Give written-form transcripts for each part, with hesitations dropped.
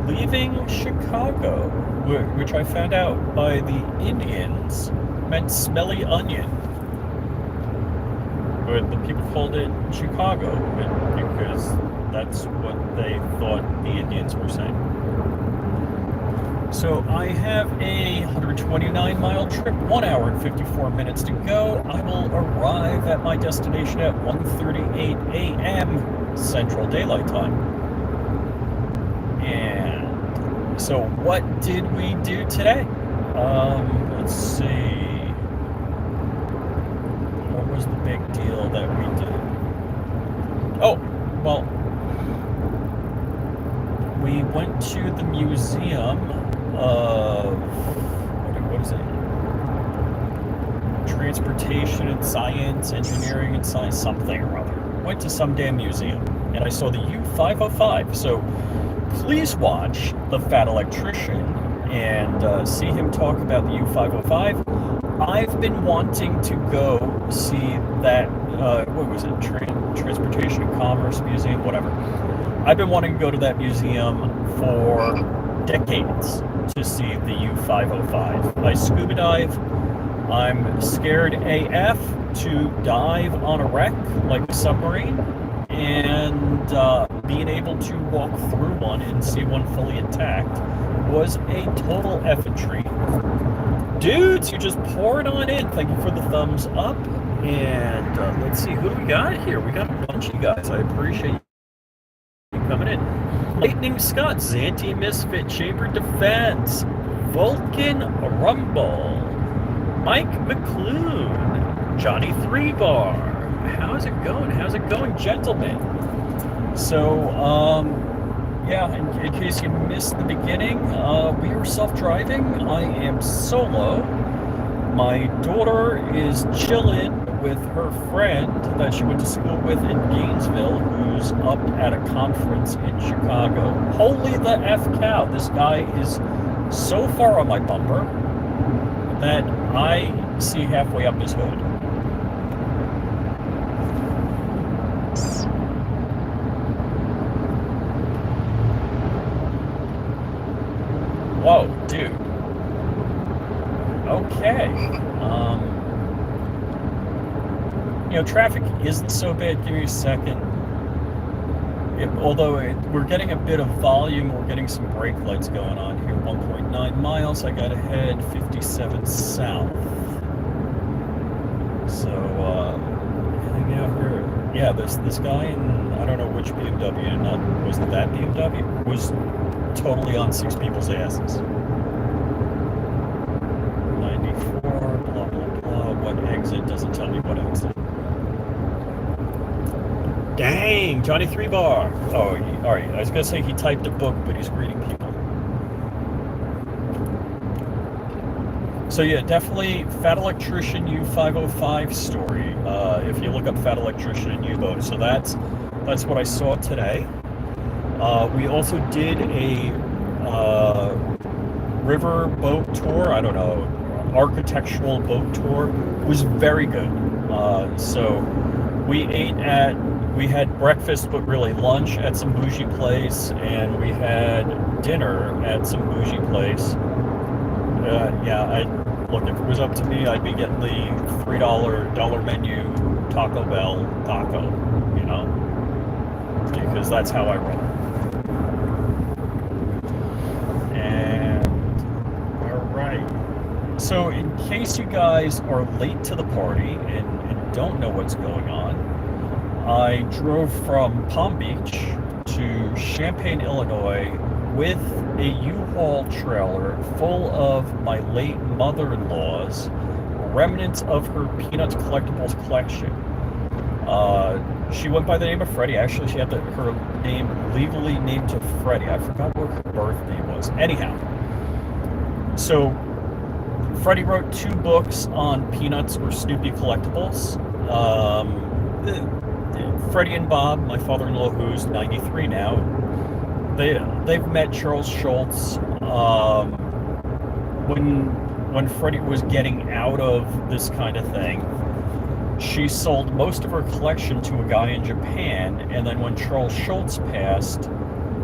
leaving Chicago, which I found out by the Indians meant smelly onion. But the people called it Chicago because that's what they thought the Indians were saying. So I have a 129-mile trip, 1 hour and 54 minutes to go. I will arrive at my destination at 1:38 a.m. Central Daylight Time. And so what did we do today? Let's see. What was the big deal that we did? Oh, well, we went to the museum of, what is it? Transportation and Science, Engineering and Science, something or other. Went to some damn museum, and I saw the U-505. So please watch The Fat Electrician and see him talk about the U-505. I've been wanting to go see that, what was it, Transportation and Commerce Museum, whatever. I've been wanting to go to that museum for decades to see the U-505. I scuba dive. I'm scared AF to dive on a wreck like a submarine, and being able to walk through one and see one fully intact was a total effing treat. Dudes, you just poured on in. Thank you for the thumbs up. And let's see, who do we got here? We got a bunch of you guys. I appreciate you coming in. Lightning Scott, Zanti Misfit, Chamber Defense, Vulcan Rumble, Mike McClune, Johnny 3 Bar. How's it going? How's it going, gentlemen? So, yeah, in case you missed the beginning, we are self-driving. I am solo. My daughter is chilling with her friend that she went to school with in Gainesville, who's up at a conference in Chicago. Holy the F cow, this guy is so far on my bumper that I see halfway up his hood. Whoa, dude. Okay. Traffic isn't so bad. Give me a second. Although we're getting a bit of volume, we're getting some brake lights going on here. 1.9 miles. I got to head 57 south. So, hang out here. Yeah, this guy in, I don't know which BMW, was it that BMW? Was totally on 6 people's asses. 94, blah, blah, blah. What exit? Doesn't tell me what exit. Dang, Johnny 3 Bar. Oh, all right. I was going to say he typed a book, but he's greeting people. So yeah, definitely Fat Electrician U-505 story. If you look up Fat Electrician and U-boat. So that's what I saw today. We also did a river boat tour. I don't know, architectural boat tour. It was very good. So we had breakfast, but really lunch at some bougie place, and we had dinner at some bougie place. Yeah, look, if it was up to me, I'd be getting the $3 menu Taco Bell taco, because that's how I roll. And all right. So in case you guys are late to the party and don't know what's going on, I drove from Palm Beach to Champaign, Illinois with a U-Haul trailer full of my late mother-in-law's remnants of her Peanuts collectibles collection. She went by the name of Freddie. Actually, she had her name legally named to Freddie. I forgot what her birth name was. Anyhow, so Freddie wrote 2 books on Peanuts or Snoopy collectibles. Freddie and Bob, my father-in-law, who's 93 now, they've met Charles Schultz when Freddie was getting out of this kind of thing. She sold most of her collection to a guy in Japan, and then when Charles Schultz passed,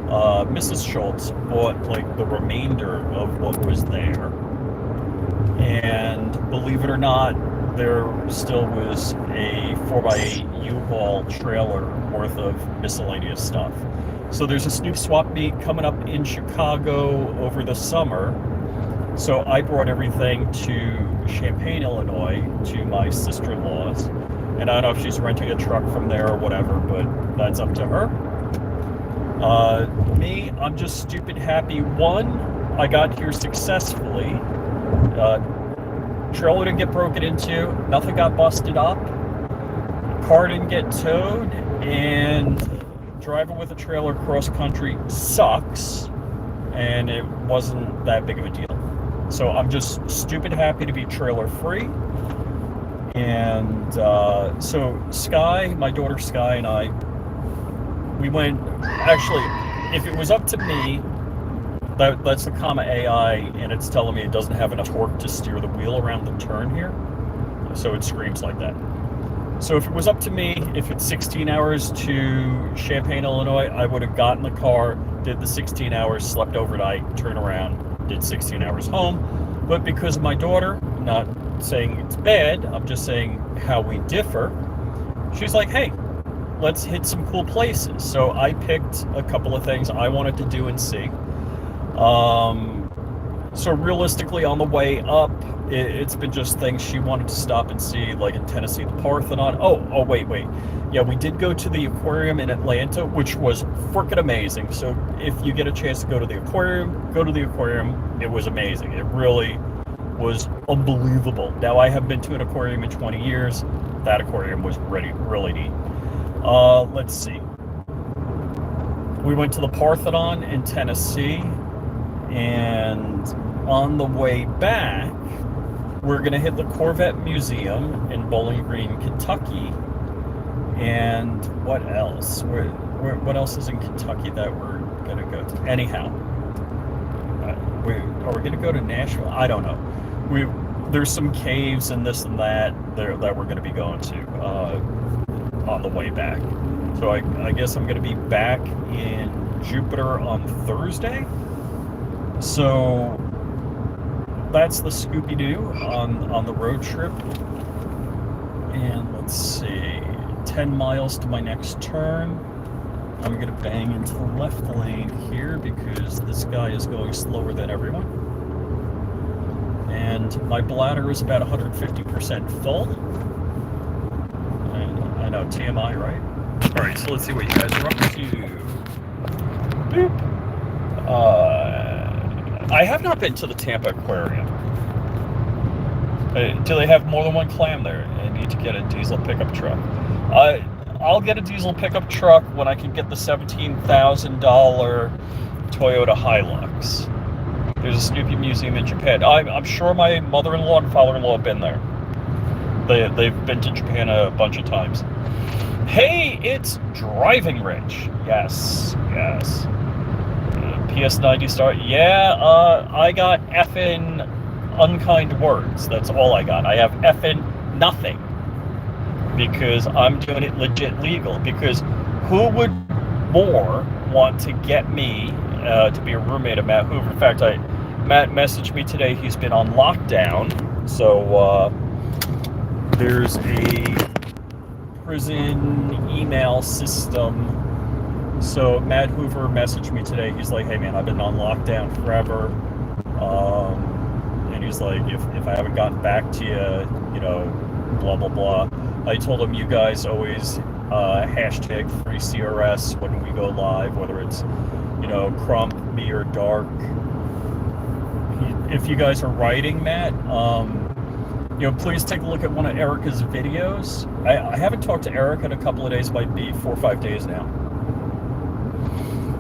Mrs. Schultz bought like the remainder of what was there. And believe it or not, there still was a 4x8 U-Haul trailer worth of miscellaneous stuff. So there's a Snoop Swap meet coming up in Chicago over the summer. So I brought everything to Champaign, Illinois, to my sister-in-law's. And I don't know if she's renting a truck from there or whatever, but that's up to her. Me, I'm just stupid happy. One, I got here successfully. Trailer didn't get broken into, nothing got busted up, car didn't get towed, and driving with a trailer cross country sucks, and it wasn't that big of a deal. So I'm just stupid happy to be trailer free. And so Sky, my daughter Sky, and I, we went, actually, if it was up to me, that's the comma AI, and it's telling me it doesn't have enough torque to steer the wheel around the turn here, so it screams like that. So if it was up to me, if it's 16 hours to Champaign, Illinois, I would have gotten the car, did the 16 hours, slept overnight, turned around, did 16 hours home. But because of my daughter, I'm not saying it's bad, I'm just saying how we differ, she's like, hey, let's hit some cool places. So I picked a couple of things I wanted to do and see. So realistically, on the way up, it's been just things she wanted to stop and see, like in Tennessee, the Parthenon. Oh, wait. Yeah, we did go to the aquarium in Atlanta, which was freaking amazing. So if you get a chance to go to the aquarium, go to the aquarium. It was amazing. It really was unbelievable. Now, I haven't been to an aquarium in 20 years. That aquarium was really neat. Let's see. We went to the Parthenon in Tennessee. And on the way back, we're going to hit the Corvette Museum in Bowling Green, Kentucky. And what else? What else is in Kentucky that we're going to go to? Anyhow, are we going to go to Nashville? I don't know. There's some caves and this and that that we're going to be going to on the way back. So I guess I'm going to be back in Jupiter on Thursday. So that's the Scooby-Doo on the road trip. And let's see, 10 miles to my next turn. I'm going to bang into the left lane here because this guy is going slower than everyone. And my bladder is about 150% full. And I know, TMI, right? All right, so let's see what you guys are up to. Boop. I have not been to the Tampa Aquarium. Do they have more than one clam there? I need to get a diesel pickup truck. I'll get a diesel pickup truck when I can get the $17,000 Toyota Hilux. There's a Snoopy Museum in Japan. I'm sure my mother-in-law and father-in-law have been there. They've been to Japan a bunch of times. Hey, it's Driving Rich. Yes. PS90 start. Yeah, I got effing unkind words. That's all I got. I have effing nothing. Because I'm doing it legit legal. Because who would more want to get me to be a roommate of Matt Hoover? In fact, Matt messaged me today. He's been on lockdown. So there's a prison email system. So Matt Hoover messaged me today. He's like, hey man, I've been on lockdown forever. And he's like, if I haven't gotten back to you, you know, blah, blah, blah. I told him you guys always hashtag free CRS when we go live, whether it's, you know, Crump, me, or Dark. If you guys are writing, Matt, you know, please take a look at one of Erica's videos. I haven't talked to Erica in a couple of days, might be 4 or 5 days now.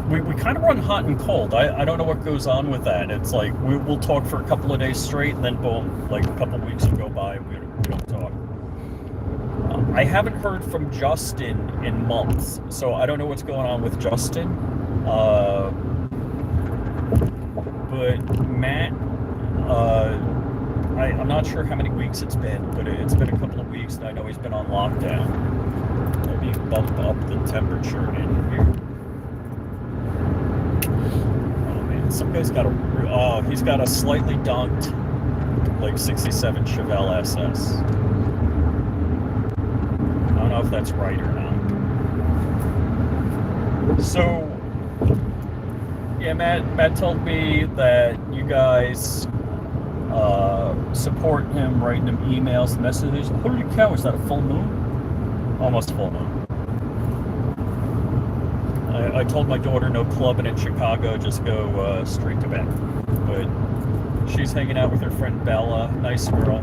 We kind of run hot and cold. I don't know what goes on with that. It's like we'll talk for a couple of days straight, and then boom, like a couple of weeks will go by and we don't talk. I haven't heard from Justin in months, so I don't know what's going on with Justin. But Matt, I'm not sure how many weeks it's been, but it's been a couple of weeks, and I know he's been on lockdown. Let me bump up the temperature in here. Some guy's got he's got a slightly dunked, like 67 Chevelle SS. I don't know if that's right or not. So, yeah, Matt told me that you guys support him, writing him emails and messages. Holy cow, is that a full moon? Almost full moon. I told my daughter no clubbing in Chicago, just go straight to bed. But she's hanging out with her friend Bella, nice girl.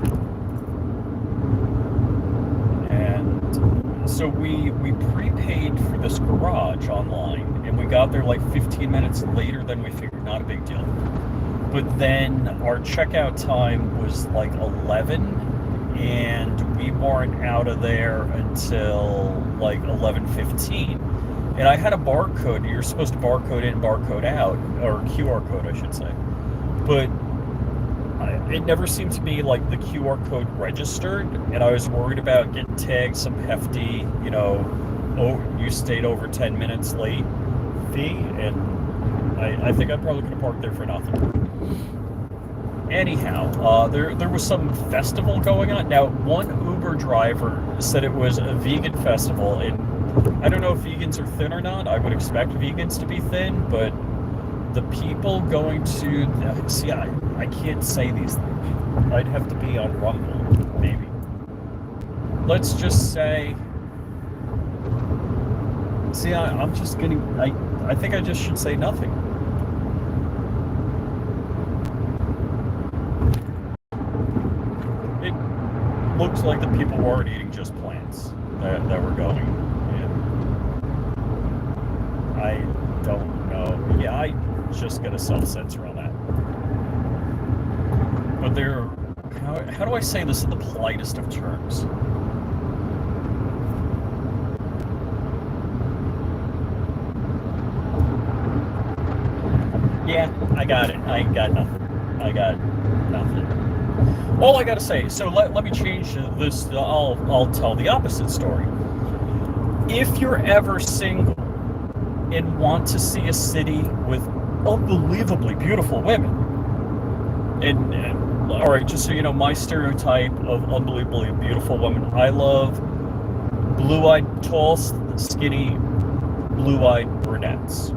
And so we prepaid for this garage online, and we got there like 15 minutes later than we figured, not a big deal. But then our checkout time was like 11, and we weren't out of there until like 11:15. And I had a barcode. You're supposed to barcode in, barcode out, or QR code, I should say. But it never seemed to be like the QR code registered, and I was worried about getting tagged some hefty, oh, you stayed over 10 minutes late fee, and I think I probably could have parked there for nothing. Anyhow, there was some festival going on. Now, one Uber driver said it was a vegan festival, and I don't know if vegans are thin or not. I would expect vegans to be thin, but the people going to... See, I can't say these things. I'd have to be on Rumble, maybe. Let's just say... See, I'm just getting... I think I just should say nothing. It looks like the people weren't eating just plants that were going. I don't know. Yeah, I just get a self-censor on that. But how do I say this in the politest of terms? Yeah, I got it. I got nothing. All I gotta say, so let me change this. I'll tell the opposite story. If you're ever single and want to see a city with unbelievably beautiful women, and all right, just so you know, my stereotype of unbelievably beautiful women, I love blue-eyed, tall, skinny, blue-eyed brunettes.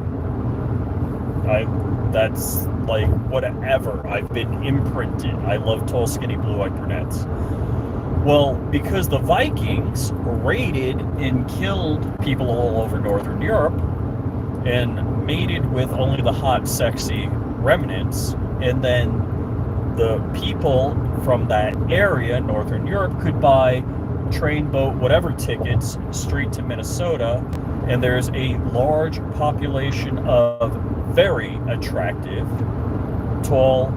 That's like whatever. I've been imprinted. I love tall, skinny, blue-eyed brunettes. Well, because the Vikings raided and killed people all over Northern Europe and mated with only the hot, sexy remnants, and then the people from that area, Northern Europe, could buy train, boat, whatever tickets straight to Minnesota, and there's a large population of very attractive, tall,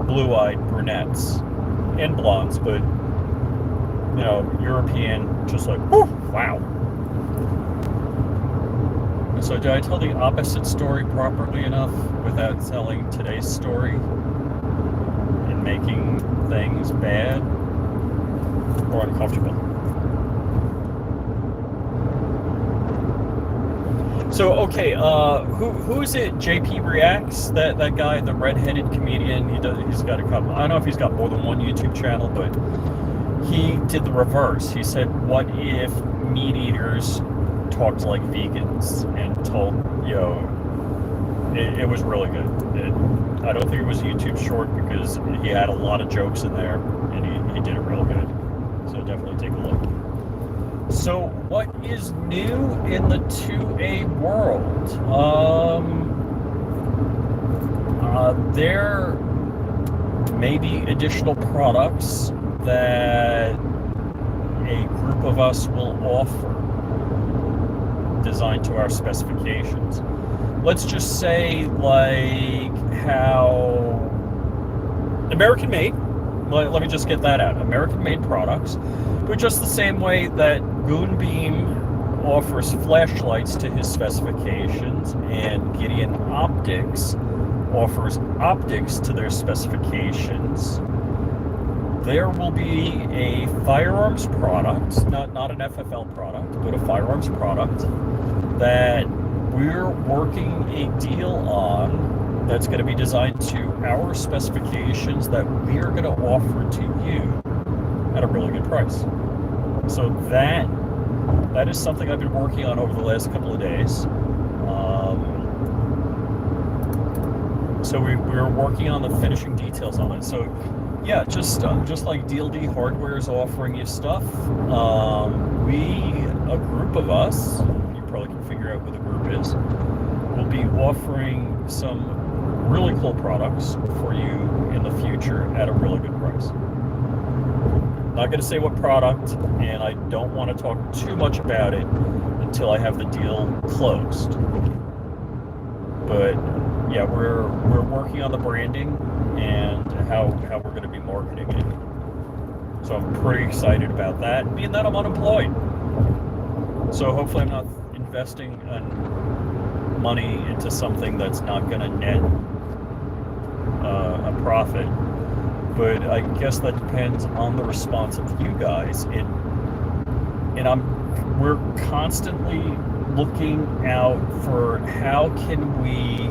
blue-eyed brunettes and blondes, but European, just like, whoo, wow. So did I tell the opposite story properly enough without telling today's story and making things bad or uncomfortable? So, okay, who is it? JP Reacts? That guy, the red-headed comedian. He's got a couple. I don't know if he's got more than one YouTube channel, but he did the reverse. He said, "What if meat eaters talked like vegans?" And told, it was really good. I don't think it was a YouTube short because he had a lot of jokes in there, and he did it real good. So definitely take a look. So, what is new in the 2A world? There may be additional products that a group of us will offer designed to our specifications. Let's just say, like, how American made. Let me just get that out. American made products, but just the same way that Goonbeam offers flashlights to his specifications and Gideon Optics offers optics to their specifications, there will be a firearms product, not an FFL product, but a firearms product that we're working a deal on that's going to be designed to our specifications that we are going to offer to you at a really good price. So that is something I've been working on over the last couple of days. So we're working on the finishing details on it. So yeah, just like DLD Hardware is offering you stuff, a group of us, you probably can figure out who the group is, will be offering some really cool products for you in the future at a really good price. Not going to say what product, and I don't want to talk too much about it until I have the deal closed. But yeah, we're working on the branding and how we're going to be marketing it. So I'm pretty excited about that, being that I'm unemployed. So hopefully I'm not investing money into something that's not going to net a profit. But I guess that depends on the response of you guys. And we're constantly looking out for how can we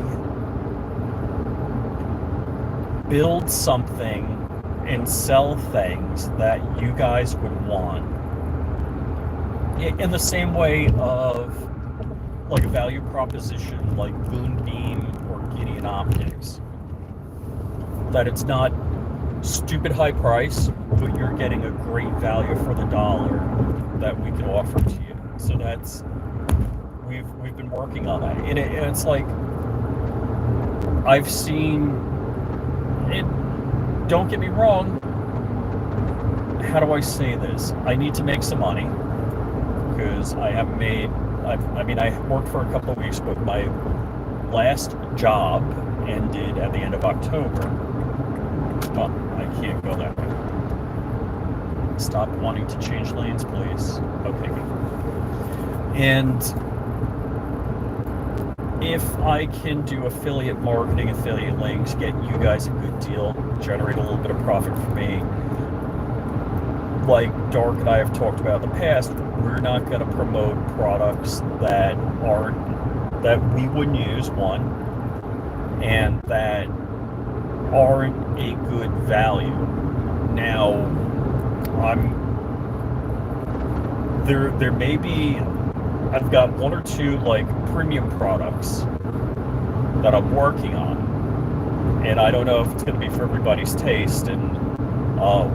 build something and sell things that you guys would want. In the same way of like a value proposition like Moonbeam or Gideon Optics. That it's not stupid high price, but you're getting a great value for the dollar that we can offer to you. So that's we've been working on that, and it's like I've seen it. Don't get me wrong. How do I say this? I need to make some money because I have made. I worked for a couple of weeks, but my last job ended at the end of October. Oh, I can't go that way. Stop wanting to change lanes, please. Okay, good. And if I can do affiliate marketing, affiliate links, get you guys a good deal, generate a little bit of profit for me, like Dark and I have talked about in the past, we're not going to promote products that we wouldn't use, one, and that aren't a good value. Now, there may be, I've got one or two like premium products that I'm working on, and I don't know if it's going to be for everybody's taste. And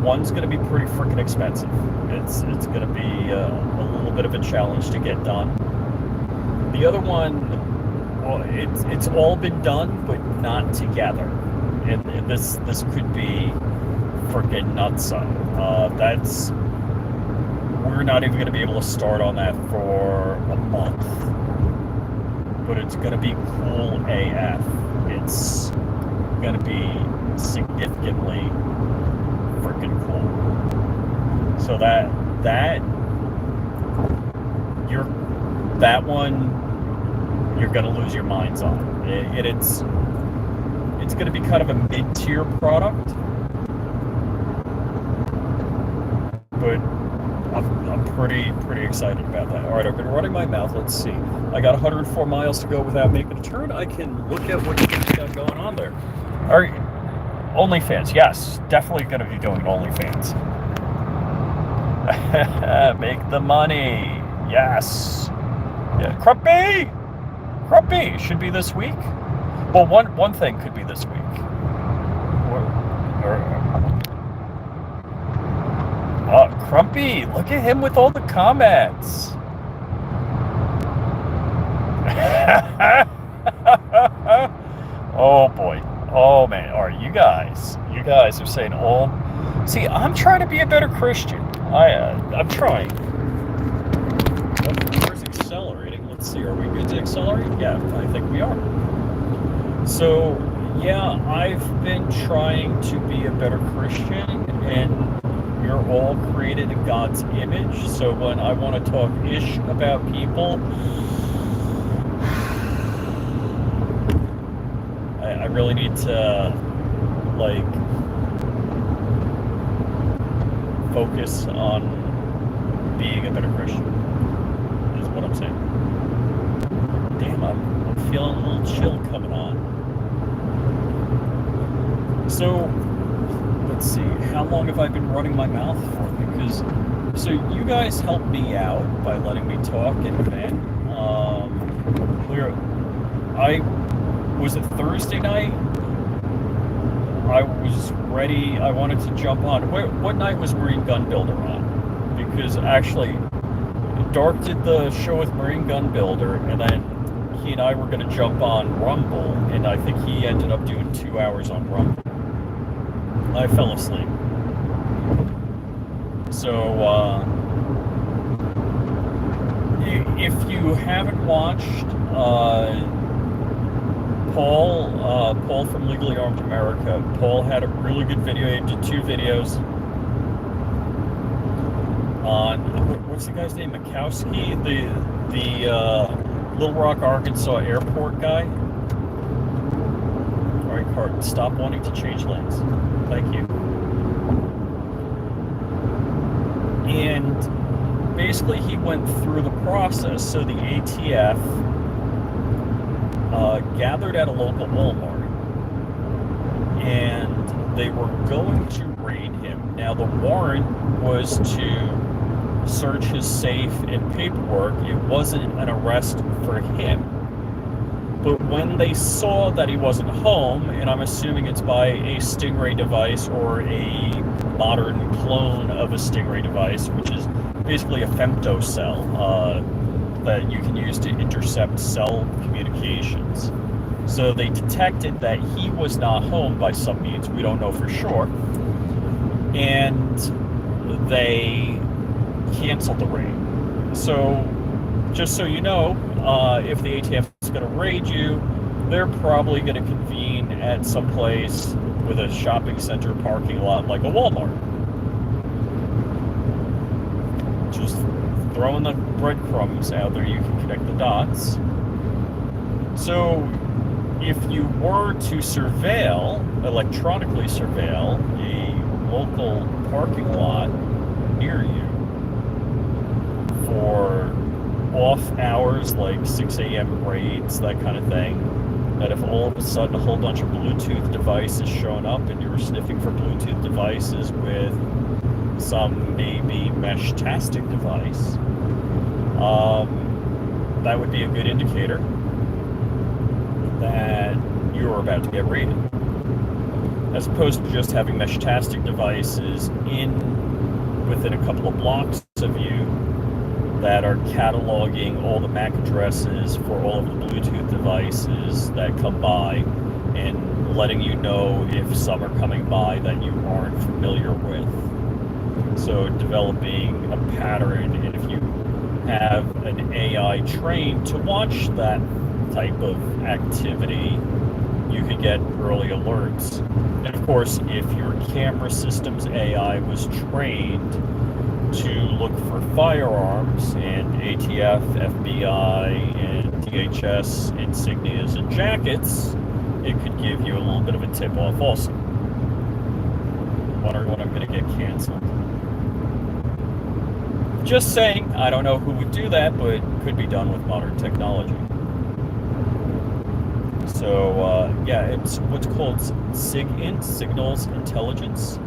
one's going to be pretty freaking expensive. It's going to be a little bit of a challenge to get done. The other one, well, it's all been done, but not together. And this could be freaking nutso. We're not even going to be able to start on that for a month. But it's going to be cool AF. It's going to be significantly freaking cool. So that one you're going to lose your minds on. It's going to be kind of a mid-tier product, but I'm pretty excited about that. All right, I've been running my mouth. Let's see. I got 104 miles to go without making a turn. I can look at what you guys got going on there. All right, OnlyFans. Yes, definitely going to be doing OnlyFans. Make the money. Yes. Yeah. Crumpy should be this week. Well, one thing could be this week. Crumpy, look at him with all the comments. Oh boy. Oh man. All right, you guys are saying all. See, I'm trying to be a better Christian. I'm trying. Where's accelerating? Let's see. Are we good to accelerate? Yeah, I think we are. So, yeah, I've been trying to be a better Christian, and we're all created in God's image. So when I want to talk ish about people, I really need to, like, focus on being a better Christian, is what I'm saying. Damn, I'm feeling a little chill coming on. So, let's see, how long have I been running my mouth for? Because, so you guys helped me out by letting me talk and vent. Was it Thursday night? I was ready, I wanted to jump on. What night was Marine Gun Builder on? Because actually, Dark did the show with Marine Gun Builder, and then he and I were going to jump on Rumble, and I think he ended up doing 2 hours on Rumble. I fell asleep. So, if you haven't watched, Paul from Legally Armed America, Paul had a really good video. He did 2 videos on, what's the guy's name? Mikowski, the Little Rock, Arkansas airport guy. All right, Cart, stop wanting to change lanes. Thank you. And basically he went through the process. So the ATF gathered at a local Walmart, and they were going to raid him. Now the warrant was to search his safe and paperwork. It wasn't an arrest for him. But when they saw that he wasn't home, and I'm assuming it's by a Stingray device or a modern clone of a Stingray device, which is basically a femtocell that you can use to intercept cell communications. So they detected that he was not home by some means, we don't know for sure, and they canceled the raid. So, just so you know, if the ATF is going to raid you, they're probably going to convene at some place with a shopping center parking lot like a Walmart. Just throwing the breadcrumbs out there, you can connect the dots. So, if you were to electronically surveil a local parking lot near you for off hours like 6 a.m. raids, that kind of thing, that if all of a sudden a whole bunch of Bluetooth devices showing up and you were sniffing for Bluetooth devices with some maybe mesh-tastic device, that would be a good indicator that you're about to get raided. As opposed to just having mesh-tastic devices within a couple of blocks of you that are cataloging all the MAC addresses for all of the Bluetooth devices that come by and letting you know if some are coming by that you aren't familiar with. So developing a pattern, and if you have an AI trained to watch that type of activity, you could get early alerts. And of course, if your camera system's AI was trained to look for firearms and ATF, FBI, and DHS insignias and jackets, it could give you a little bit of a tip-off also. Wondering when I'm going to get canceled. Just saying, I don't know who would do that, but it could be done with modern technology. So, yeah, it's what's called SIGINT, Signals Intelligence.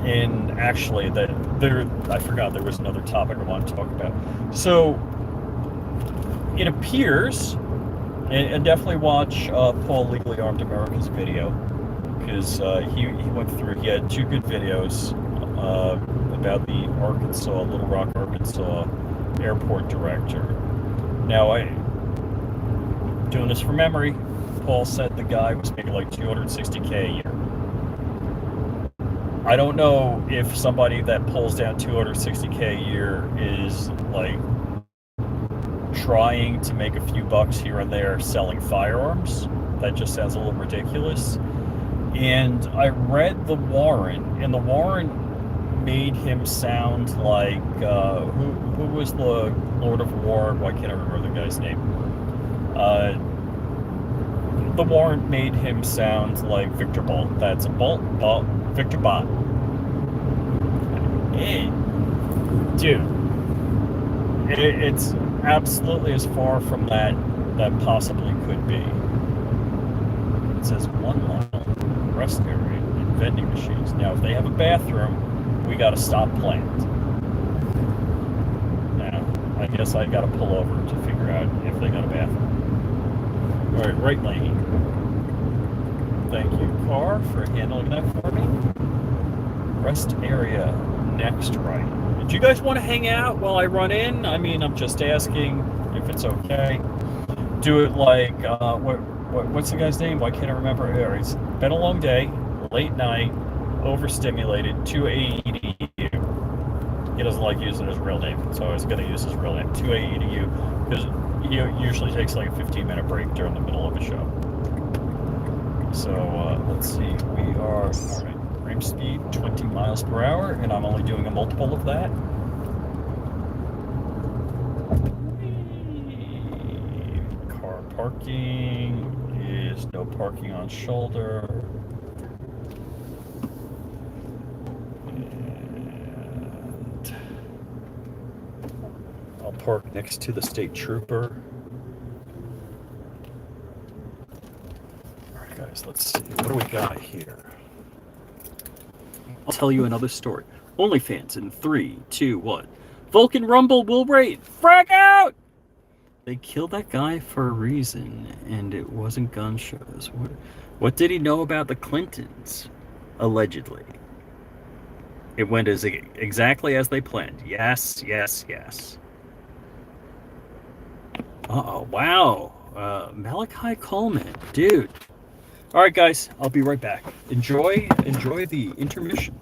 And actually, I forgot there was another topic I wanted to talk about. So, it appears, and definitely watch Paul Legally Armed America's video, because he went through, he had 2 good videos about the Little Rock, Arkansas airport director. Now, doing this from memory, Paul said the guy was making like $260K a year. I don't know if somebody that pulls down $260K a year is like trying to make a few bucks here and there selling firearms. That just sounds a little ridiculous. And I read the warrant, and the warrant made him sound like who was the Lord of War? Why can't I remember the guy's name? The warrant made him sound like Victor Bolt. That's a Victor Bot. Hey, dude, it's absolutely as far from that possibly could be. it says 1 mile rest area and vending machines. Now, if they have a bathroom, we got to stop planned. Now, I guess I got to pull over to figure out if they got a bathroom. All right, right lane. Thank you, car, for handling that for me. Rest area next right. Do you guys want to hang out while I run in? I mean, I'm just asking if it's okay. Do it like what's the guy's name? Why can't I remember? It's been a long day, late night, overstimulated, 2AEDU. He doesn't like using his real name, so I was going to use his real name, 2AEDU, because he usually takes like a 15-minute break during the middle of a show. So let's see, we are, all right, frame speed 20 miles per hour, and I'm only doing a multiple of that. Car parking is no parking on shoulder. And I'll park next to the state trooper. Guys, let's see. What do we got here? I'll tell you another story. OnlyFans in 3, 2, 1. Vulcan Rumble will rate. Frag out! They killed that guy for a reason, and it wasn't gun shows. What did he know about the Clintons? Allegedly. It went exactly as they planned. Yes, yes, yes. Uh-oh, wow. Malachi Coleman. Dude. All right, guys, I'll be right back. Enjoy the intermission.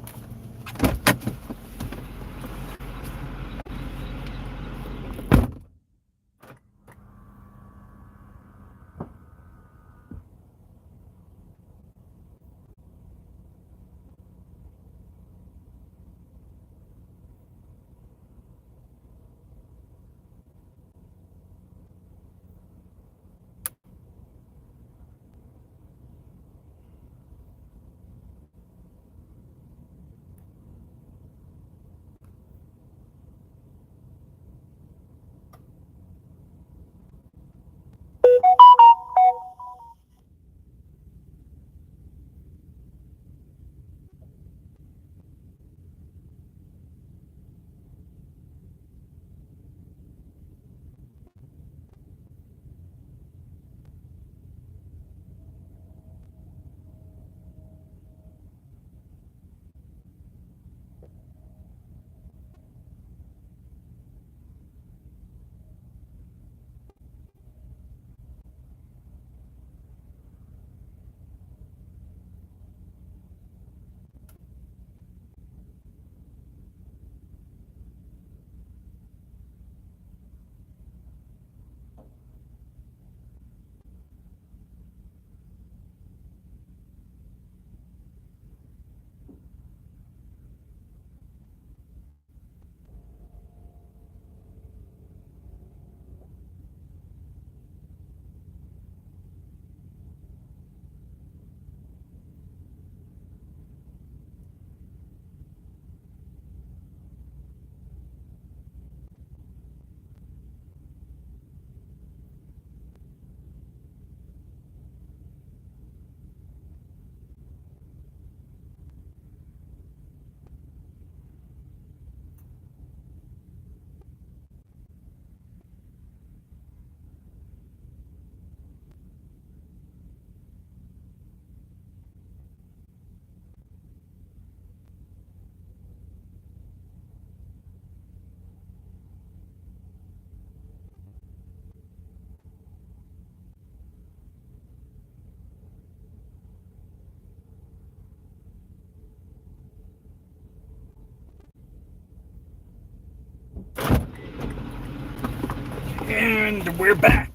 And we're back.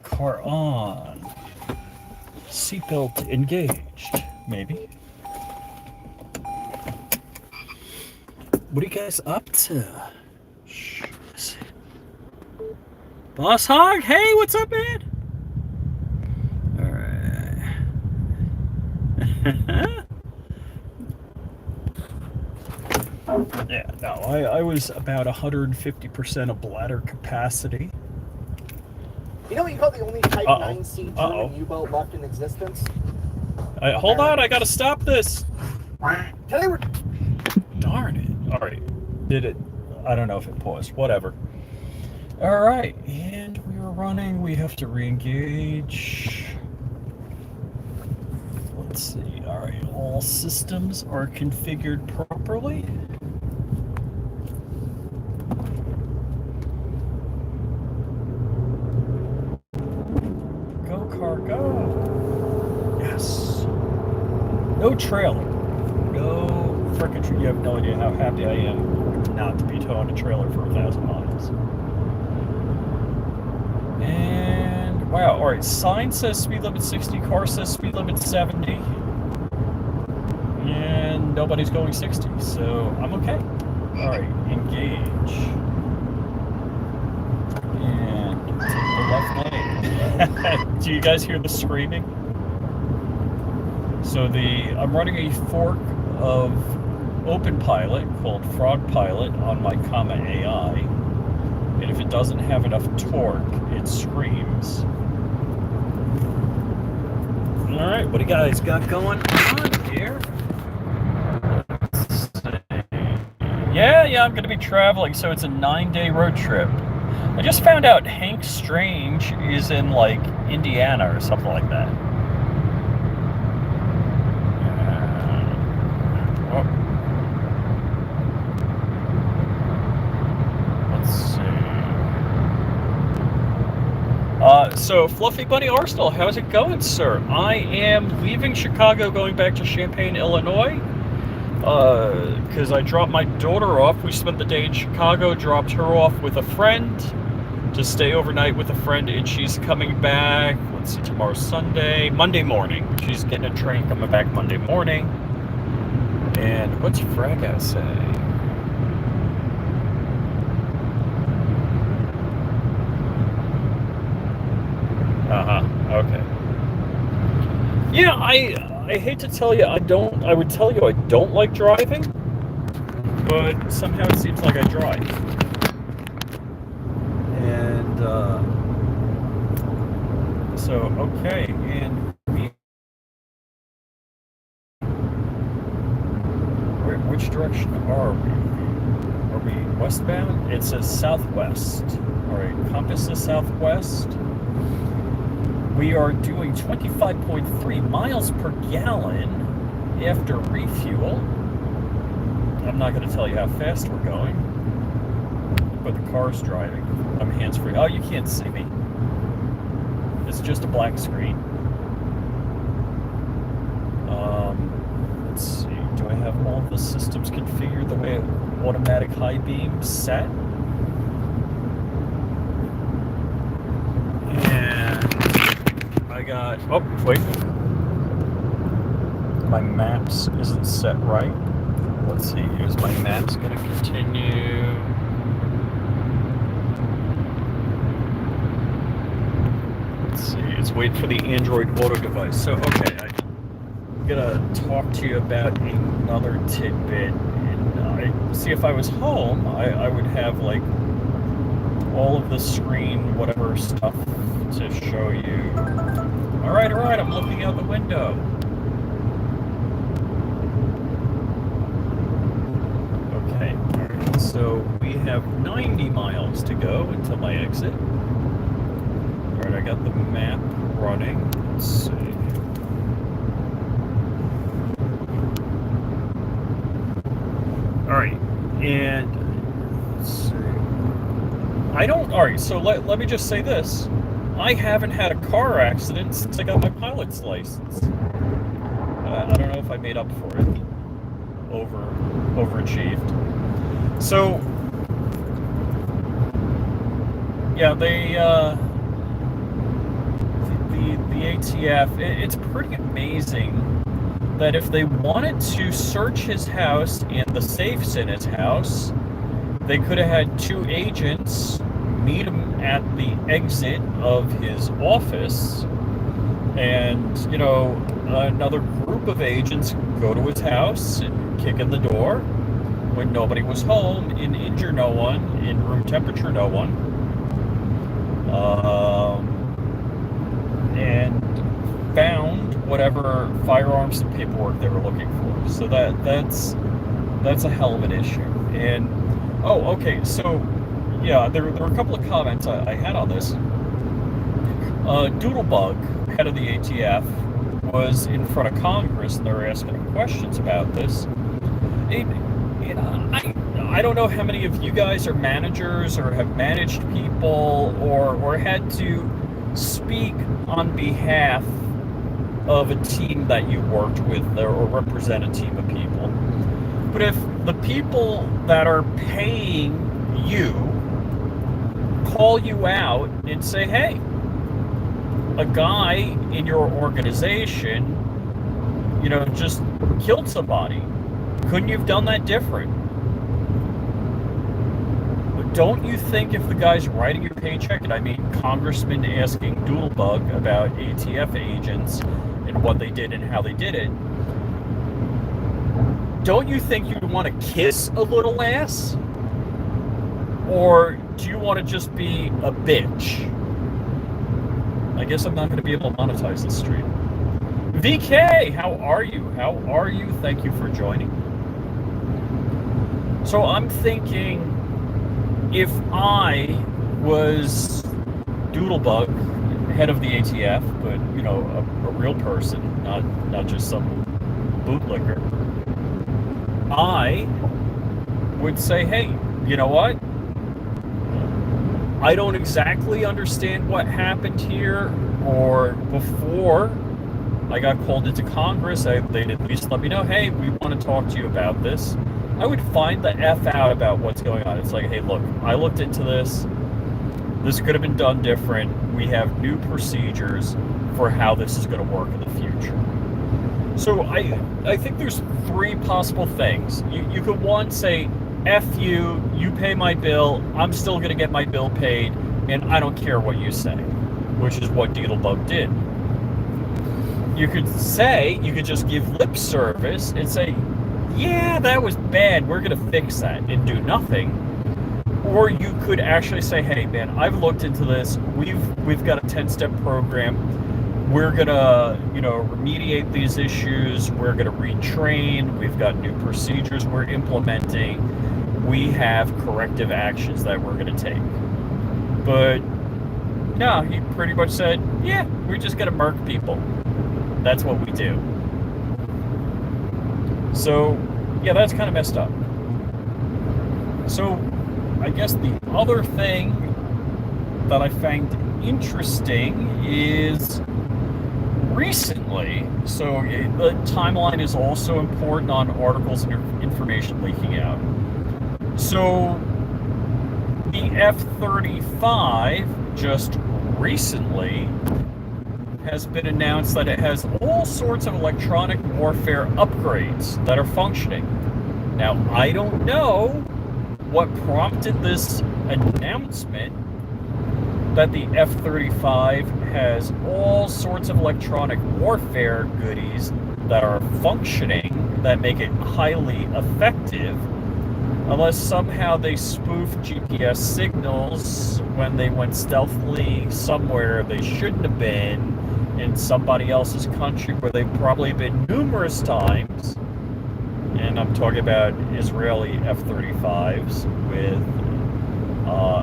Car on. Seatbelt engaged, maybe. What are you guys up to? Shh. Boss Hog, hey, what's up, man? Alright. Yeah, no, I was about 150% of bladder capacity. You know what you call the only Type Uh-oh. 9C Uh-oh. German U-boat left in existence? Hold on, I gotta stop this. Darn it. Alright. Did it? I don't know if it paused. Whatever. Alright. And we are running. We have to re-engage. Let's see. Alright. All systems are configured properly. Go, car, go. Yes. No trailer. No frickin' trailer. You have no idea how happy I am not to be towing a trailer for 1,000 miles. And wow, alright, sign says speed limit 60, car says speed limit 70. And nobody's going 60, so I'm okay. Alright, engage. And take the left lane. Do you guys hear the screaming? So I'm running a fork of OpenPilot called Frog Pilot on my Comma AI, and if it doesn't have enough torque, it screams. All right, what do you guys got going on here? Yeah, I'm going to be traveling, so it's a 9-day road trip. I just found out Hank Strange is in, like, Indiana or something like that. So, Fluffy Bunny Arsenal, how's it going, sir? I am leaving Chicago, going back to Champaign, Illinois, because I dropped my daughter off. We spent the day in Chicago, dropped her off with a friend to stay overnight with a friend, and she's coming back, let's see, tomorrow's Sunday, Monday morning. She's getting a train coming back Monday morning. And what's Fraga say? Okay. Yeah, I hate to tell you, I would tell you I don't like driving, but somehow it seems like I drive. And, so, okay, and which direction are we? Are we westbound? It says southwest. Alright, compass is southwest. We are doing 25.3 miles per gallon after refuel. I'm not going to tell you how fast we're going, but the car's driving. I'm hands-free. Oh, you can't see me. It's just a black screen. Let's see. Do I have all of the systems configured the way automatic high beam set? And I got, oh, wait. My maps isn't set right. Let's see, here's my maps gonna continue. Let's see, it's waiting for the Android Auto device. So, okay, I'm gonna talk to you about another tidbit. And see, if I was home, I would have like all of the screen, whatever stuff to show you. All right, I'm looking out the window. Okay, all right, so we have 90 miles to go until my exit. All right, I got the map running. Let's see. All right, and let's see. All right, so let me just say this. I haven't had a car accident since I got my pilot's license. I don't know if I made up for it. Overachieved. So, yeah, the ATF, it's pretty amazing that if they wanted to search his house and the safes in his house, they could have had two agents meet him at the exit of his office, and, you know, another group of agents go to his house and kick in the door when nobody was home and injure no one, in room temperature no one. and found whatever firearms and paperwork they were looking for. So that's a hell of an issue. And oh, okay, so yeah, there were a couple of comments I had on this. Doodlebug, head of the ATF, was in front of Congress, and they were asking him questions about this. I don't know how many of you guys are managers or have managed people or had to speak on behalf of a team that you worked with or represent a team of people. But if the people that are paying you call you out and say, hey, a guy in your organization, just killed somebody, couldn't you have done that different? Don't you think if the guy's writing your paycheck, and I mean Congressman asking Doodlebug about ATF agents and what they did and how they did it, don't you think you'd want to kiss a little ass? Or do you want to just be a bitch? I guess I'm not going to be able to monetize this stream. VK, how are you? How are you? Thank you for joining. So I'm thinking, if I was Doodlebug, head of the ATF, but a real person, not just some bootlicker, I would say, hey, you know what? I don't exactly understand what happened here, or before I got called into Congress, they'd at least let me know, hey, we want to talk to you about this. I would find the F out about what's going on. It's like, hey, look, I looked into this. This could have been done different. We have new procedures for how this is going to work in the future. So I think there's three possible things. You could, one, say, F you, you pay my bill, I'm still going to get my bill paid, and I don't care what you say, which is what Doodlebug did. You could just give lip service and say, yeah, that was bad, we're going to fix that, and do nothing. Or you could actually say, hey, man, I've looked into this, we've got a 10-step program, we're going to, remediate these issues, we're going to retrain, we've got new procedures we're implementing, we have corrective actions that we're going to take. But no, he pretty much said, yeah, we're just going to murk people. That's what we do. So, yeah, that's kind of messed up. So, I guess the other thing that I found interesting is recently, so the timeline is also important on articles and information leaking out. So, the F-35 just recently has been announced that it has all sorts of electronic warfare upgrades that are functioning. Now, I don't know what prompted this announcement that the F-35 has all sorts of electronic warfare goodies that are functioning, that make it highly effective, unless somehow they spoof GPS signals when they went stealthily somewhere they shouldn't have been in somebody else's country where they've probably been numerous times. And I'm talking about Israeli F-35s with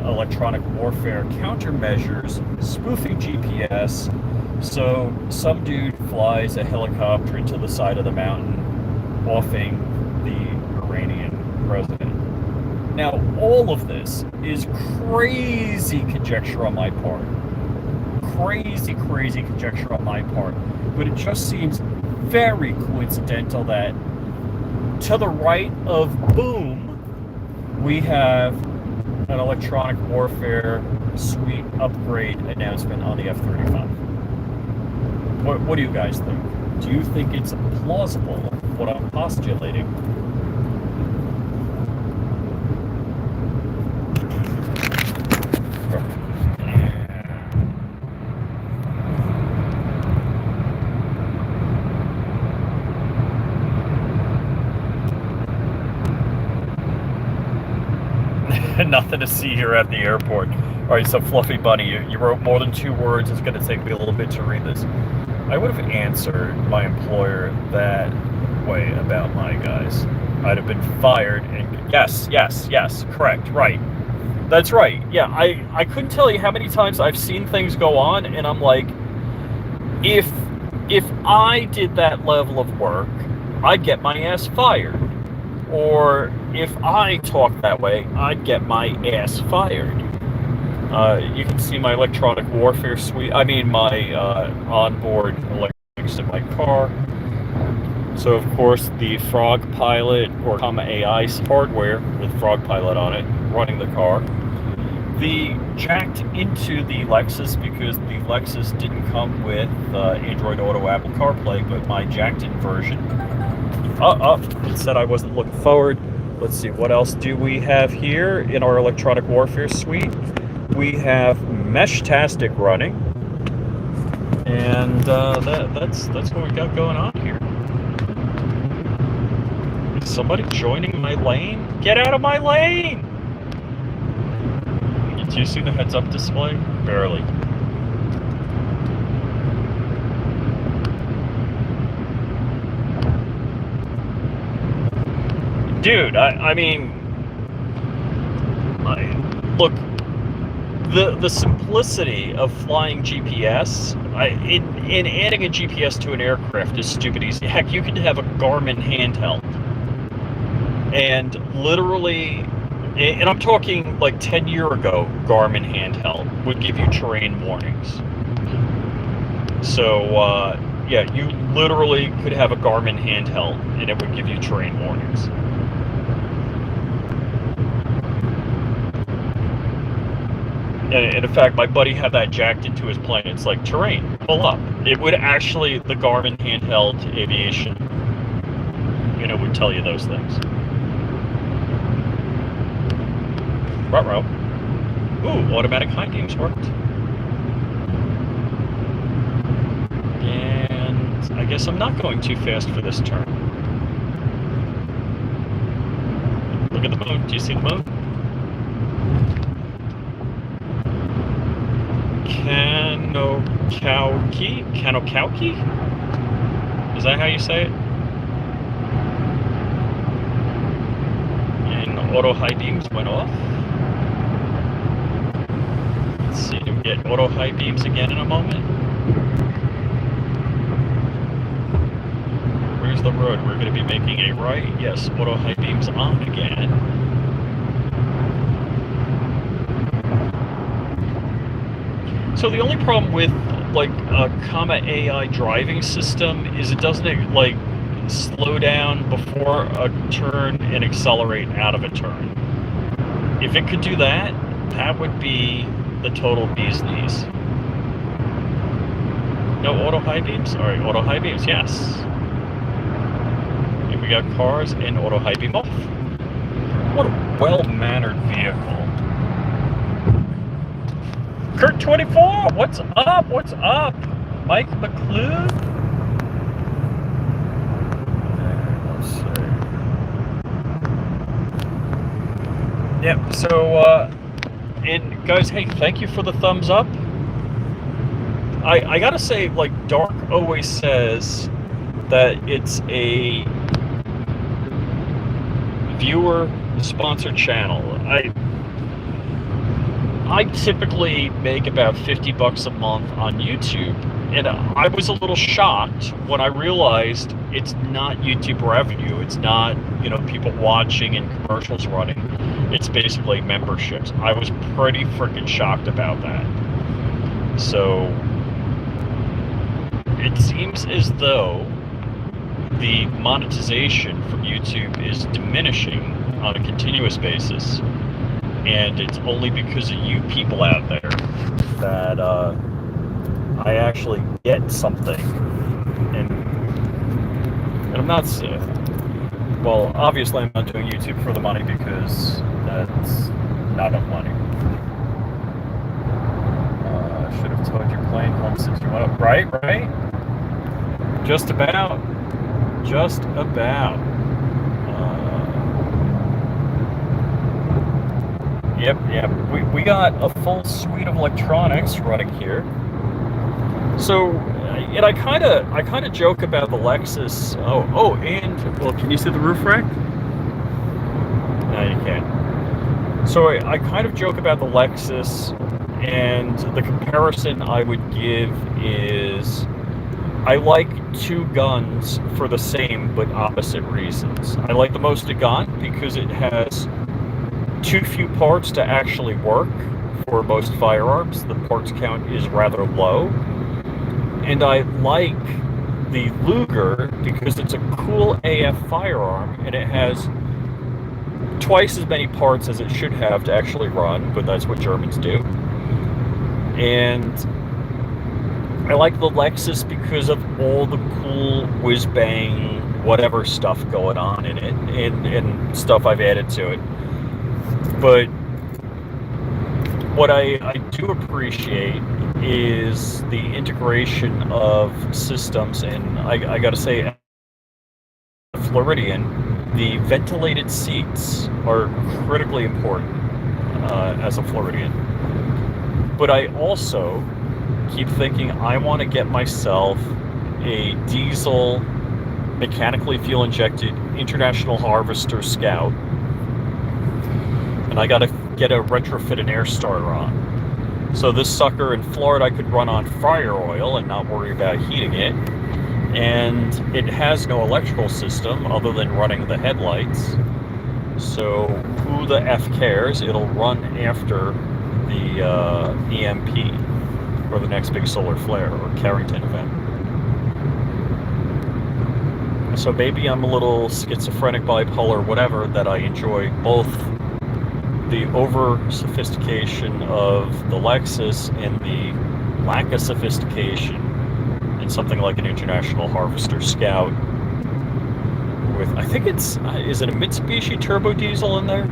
electronic warfare countermeasures, spoofing GPS. So some dude flies a helicopter into the side of the mountain, offing the Iranian president. Now, all of this is crazy conjecture on my part. Crazy conjecture on my part. But it just seems very coincidental that to the right of Boom, we have an electronic warfare suite upgrade announcement on the F-35. What do you guys think? Do you think it's plausible, what I'm postulating? nothing to see here at the airport. All right, so Fluffy Bunny, you wrote more than 2 words. It's going to take me a little bit to read this. I would have answered my employer that way about my guys. I'd have been fired. And yes, correct, right. That's right. Yeah, I couldn't tell you how many times I've seen things go on, and I'm like, if I did that level of work, I'd get my ass fired. Or if I talked that way, I'd get my ass fired. You can see my electronic warfare suite. I mean, my onboard electronics in my car. So, of course, the Frog Pilot or Comma AI hardware with Frog Pilot on it, running the car. The jacked into the Lexus because the Lexus didn't come with Android Auto, Apple CarPlay, but my jacked-in version. It said I wasn't looking forward. Let's see, what else do we have here in our electronic warfare suite? We have Meshtastic running, and that's what we got going on here. Is somebody joining my lane? Get out of my lane! Do you see the heads-up display? Barely. Dude, I mean, look, the simplicity of flying GPS, in adding a GPS to an aircraft is stupid easy. Heck, you could have a Garmin handheld, and literally, and I'm talking like 10 years ago, Garmin handheld would give you terrain warnings. So, yeah, you literally could have a Garmin handheld, and it would give you terrain warnings. And in fact, my buddy had that jacked into his plane. It's like, terrain, pull up. It would actually, the Garmin handheld aviation, would tell you those things. Ruh-roh. Ooh, automatic high beams worked. And I guess I'm not going too fast for this turn. Look at the moon. Do you see the moon? Kanokauki? Is that how you say it? And auto high beams went off. Let's see, do we get auto high beams again in a moment? Where's the road? We're going to be making a right. Yes, auto high beams on again. So the only problem with like a Comma AI driving system is it doesn't like slow down before a turn and accelerate out of a turn. If it could do that, that would be the total bee's knees. No auto high beams? Alright, auto high beams, yes. And we got cars and auto high beam off. What a well-mannered vehicle. Kurt 24, what's up? What's up? Mike McClure? Let's see. Yep, so, and guys, hey, thank you for the thumbs up. I gotta say, like, Dark always says that it's a viewer-sponsored channel. I typically make about $50 a month on YouTube, and I was a little shocked when I realized it's not YouTube revenue. It's not, people watching and commercials running. It's basically memberships. I was pretty freaking shocked about that. So it seems as though the monetization from YouTube is diminishing on a continuous basis. And it's only because of you people out there that I actually get something. And I'm not, well, obviously I'm not doing YouTube for the money because that's not enough money. Should have towed your plane home since you went up. Right? Just about. Yep. We got a full suite of electronics running here. So, and I kind of joke about the Lexus. And well, can you see the roof rack? No, you can't. So I kind of joke about the Lexus, and the comparison I would give is I like two guns for the same but opposite reasons. I like the Mostagun because it has too few parts to actually work for most firearms. The parts count is rather low. And I like the Luger because it's a cool AF firearm and it has twice as many parts as it should have to actually run, but that's what Germans do. And I like the Lexus because of all the cool whiz-bang whatever stuff going on in it and stuff I've added to it. But what I do appreciate is the integration of systems, and I gotta say, Floridian, the ventilated seats are critically important as a Floridian. But I also keep thinking I want to get myself a diesel, mechanically fuel injected International Harvester Scout, and I gotta get a retrofitted air starter on. So this sucker in Florida I could run on fire oil and not worry about heating it. And it has no electrical system other than running the headlights. So who the F cares? It'll run after the EMP or the next big solar flare or Carrington event. So maybe I'm a little schizophrenic, bipolar, whatever, that I enjoy both the over-sophistication of the Lexus and the lack of sophistication in something like an International Harvester Scout with, I think is it a Mitsubishi turbo diesel in there?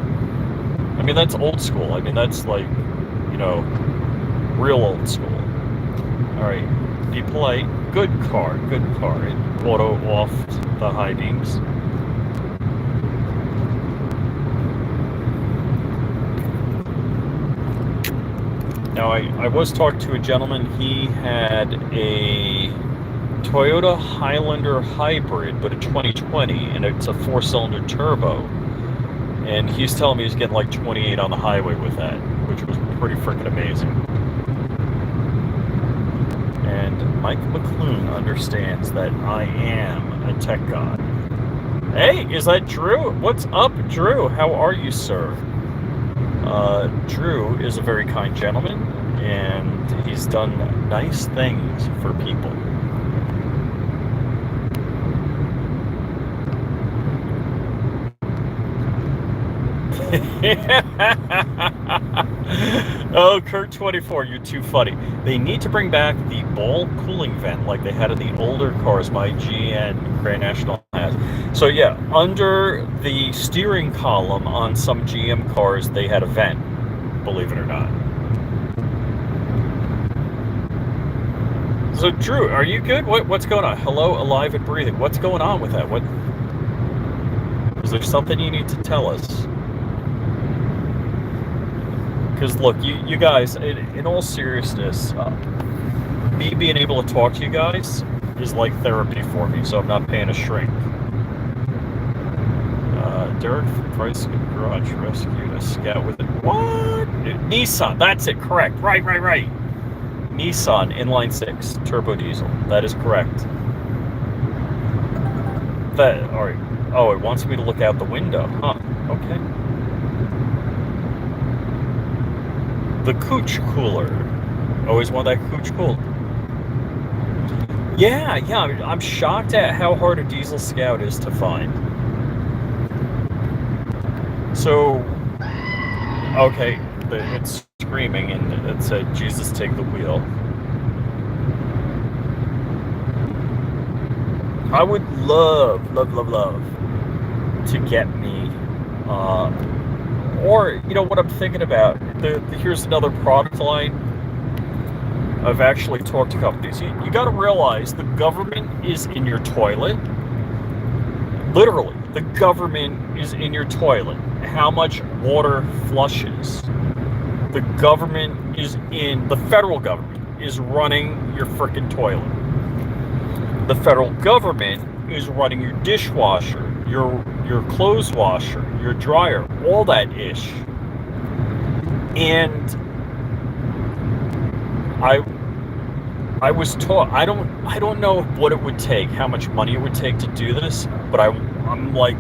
I mean, that's old school. I mean, that's like, real old school. All right, be polite. Good car. It auto off the high beams. Now, I was talking to a gentleman. He had a Toyota Highlander hybrid, but a 2020, and it's a 4-cylinder turbo. And he's telling me he's getting like 28 on the highway with that, which was pretty freaking amazing. And Mike McClune understands that I am a tech god. Hey, is that Drew? What's up, Drew? How are you, sir? Drew is a very kind gentleman, and he's done nice things for people. Oh, Kurt24, you're too funny. They need to bring back the ball cooling vent like they had in the older cars my GN Grand National has. So yeah, under the steering column on some GM cars, they had a vent, believe it or not. So Drew, are you good? What's going on? Hello, alive and breathing. What's going on with that? Is there something you need to tell us? Because look, you guys, in all seriousness, me being able to talk to you guys is like therapy for me, so I'm not paying a shrink. Derek from Price Garage rescued a Scout with it. What? Nissan, that's it, correct. Right. Nissan inline 6 turbo diesel. That is correct. All right. Oh, it wants me to look out the window. Huh. Okay. The Cooch cooler. Always want that Cooch cool. Yeah. I'm shocked at how hard a diesel Scout is to find. So, okay, it's screaming and it said, Jesus, take the wheel. I would love to get me, or, what I'm thinking about, here's another product line. I've actually talked to companies. You got to realize the government is in your toilet. Literally, the government is in your toilet. How much water flushes? The federal government is running your frickin' toilet. The federal government is running your dishwasher, your clothes washer, your dryer, all that ish. And I was taught, I don't know what it would take, how much money it would take to do this, but I'm like,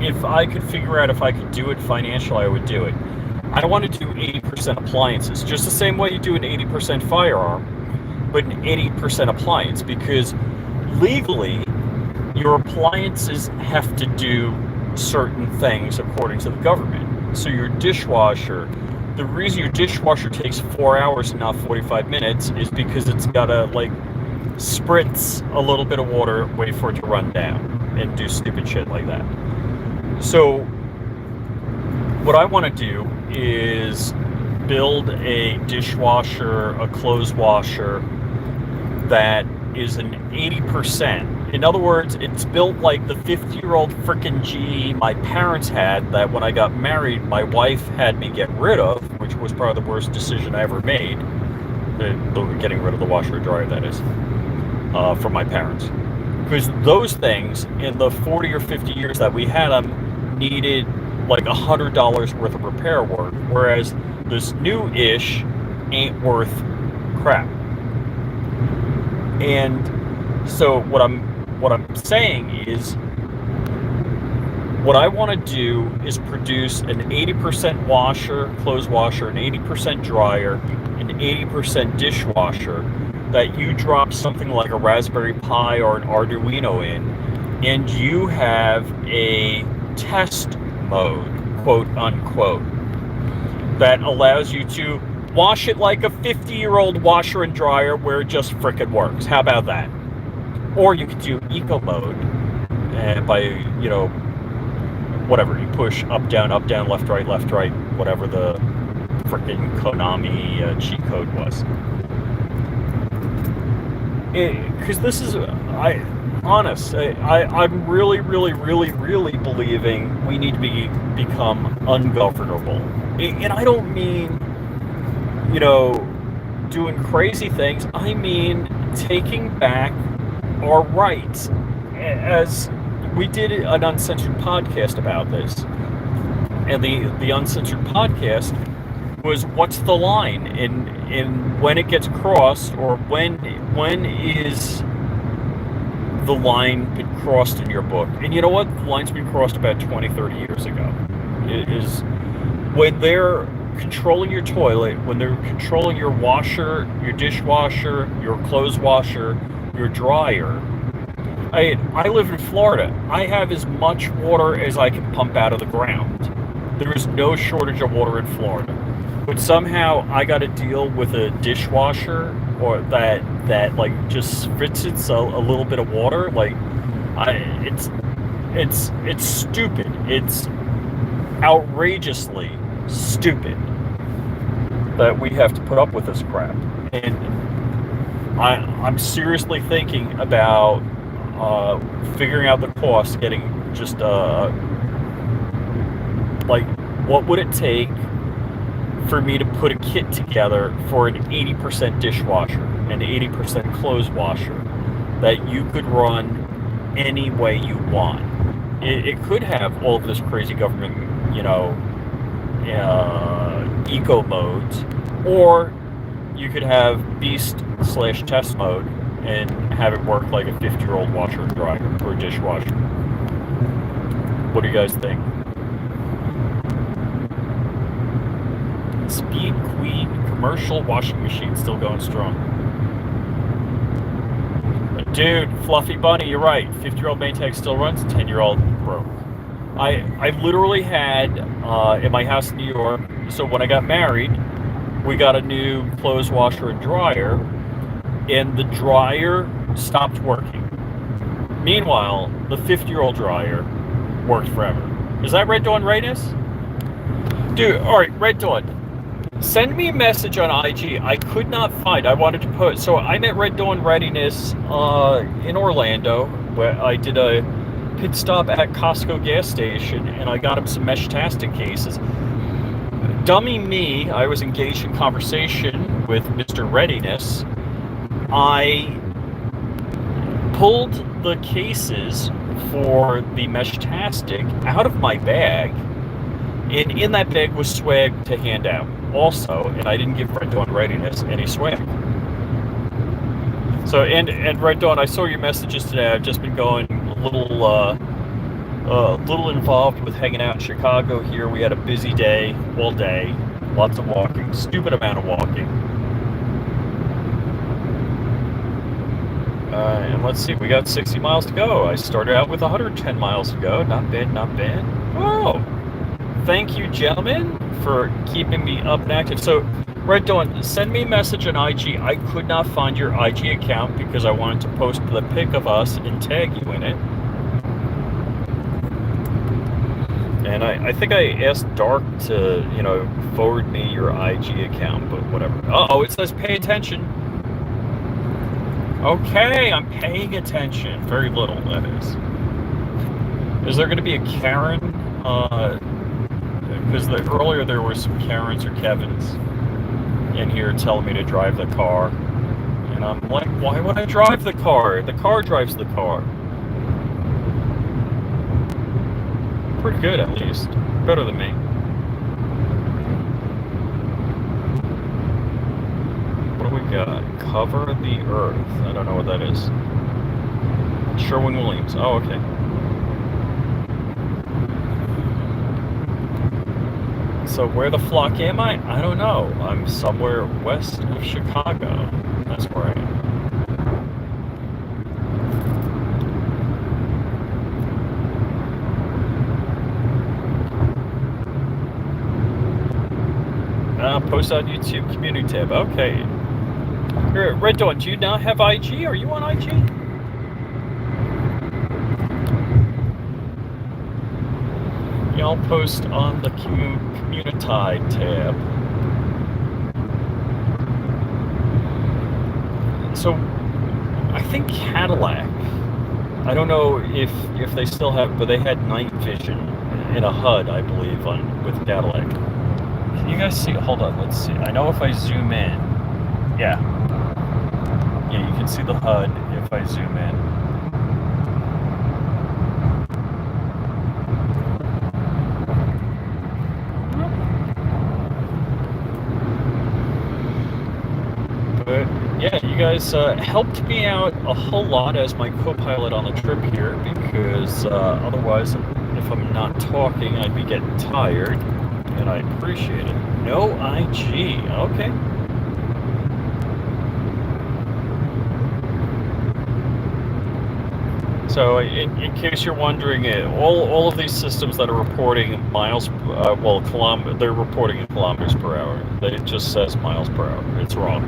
if I could figure out if I could do it financially, I would do it. I don't want to do 80% appliances, just the same way you do an 80% firearm, but an 80% appliance, because legally, your appliances have to do certain things according to the government. So your dishwasher, the reason your dishwasher takes 4 hours and not 45 minutes is because it's gotta like spritz a little bit of water, wait for it to run down, and do stupid shit like that. So what I want to do is build a dishwasher, a clothes washer that is an 80%. In other words, it's built like the 50-year-old frickin' G my parents had that when I got married, my wife had me get rid of, which was probably the worst decision I ever made. Getting rid of the washer and dryer, that is, from my parents. Because those things, in the 40 or 50 years that we had them, needed like $100 worth of repair work, whereas this new-ish ain't worth crap. And so what I'm saying is, what I want to do is produce an 80% washer, clothes washer, an 80% dryer, an 80% dishwasher that you drop something like a Raspberry Pi or an Arduino in, and you have a test mode, quote unquote, that allows you to wash it like a 50-year-old washer and dryer where it just frickin' works. How about that? Or you could do eco mode, and by, whatever, you push up, down, left, right, whatever the frickin' Konami cheat code was. Because this is, I'm really believing we need to become ungovernable. And I don't mean, doing crazy things. I mean taking back our rights. As we did an uncensored podcast about this, and the uncensored podcast was what's the line, and when it gets crossed, or when is the line been crossed in your book. And you know what? The line's been crossed about 20, 30 years ago. It is when they're controlling your toilet, when they're controlling your washer, your dishwasher, your clothes washer, your dryer. I live in Florida. I have as much water as I can pump out of the ground. There is no shortage of water in Florida. But somehow I got to deal with a dishwasher or that like just spits a little bit of water. Like, it's stupid. It's outrageously stupid that we have to put up with this crap. And I'm seriously thinking about figuring out the cost, getting just like, what would it take for me to put a kit together for an 80% dishwasher, an 80% clothes washer that you could run any way you want. It could have all of this crazy government, eco modes, or you could have beast/test mode and have it work like a 50-year-old washer and dryer or dishwasher. What do you guys think? Speed Queen commercial washing machine still going strong. But dude, Fluffy Bunny, you're right. 50-year-old Maytag still runs, 10-year-old broke. I literally had, in my house in New York, so when I got married, we got a new clothes washer and dryer, and the dryer stopped working. Meanwhile, the 50-year-old dryer worked forever. Is that Red Dawn Rayness? Dude, alright, Red Dawn. Send me a message on IG. I could not find. I wanted to put. So I'm at Red Dawn Readiness in Orlando, where I did a pit stop at Costco gas station, and I got him some Mesh-tastic cases. Dummy me, I was engaged in conversation with Mr. Readiness. I pulled the cases for the Mesh-tastic out of my bag, and in that bag was swag to hand out also, and I didn't give Red Dawn Readiness any swag. So, and Red Dawn, I saw your messages today. I've just been going a little involved with hanging out in Chicago here. We had a busy day, all day, lots of walking, stupid amount of walking. And let's see, we got 60 miles to go. I started out with 110 miles to go. Not bad, not bad. Oh, thank you, gentlemen, for keeping me up and active. So, Red Dawn, send me a message on IG. I could not find your IG account because I wanted to post the pic of us and tag you in it. And I think I asked Dark to, forward me your IG account, but whatever. Uh-oh, it says pay attention. Okay, I'm paying attention. Very little, that is. Is there going to be a Karen? Because earlier there were some Karens or Kevins in here telling me to drive the car. And I'm like, why would I drive the car? The car drives the car. Pretty good, at least. Better than me. What do we got? Cover the Earth. I don't know what that is. Sherwin-Williams. Oh, okay. So where the flock am I? I don't know. I'm somewhere west of Chicago. That's where I am. Post on YouTube community tab. Okay. Here, Red Dawn, do you now have IG? Are you on IG? Yeah, I'll post on the community tab. So, I think Cadillac. I don't know if they still have, but they had night vision in a HUD, I believe, with Cadillac. Can you guys see? Hold on, let's see. I know if I zoom in. Yeah, you can see the HUD if I zoom in. But yeah, you guys helped me out a whole lot as my co-pilot on the trip here, because otherwise, if I'm not talking, I'd be getting tired. And I appreciate it. No IG. Okay. So, in case you're wondering, all of these systems that are reporting miles, they're reporting in kilometers per hour. It just says miles per hour. It's wrong.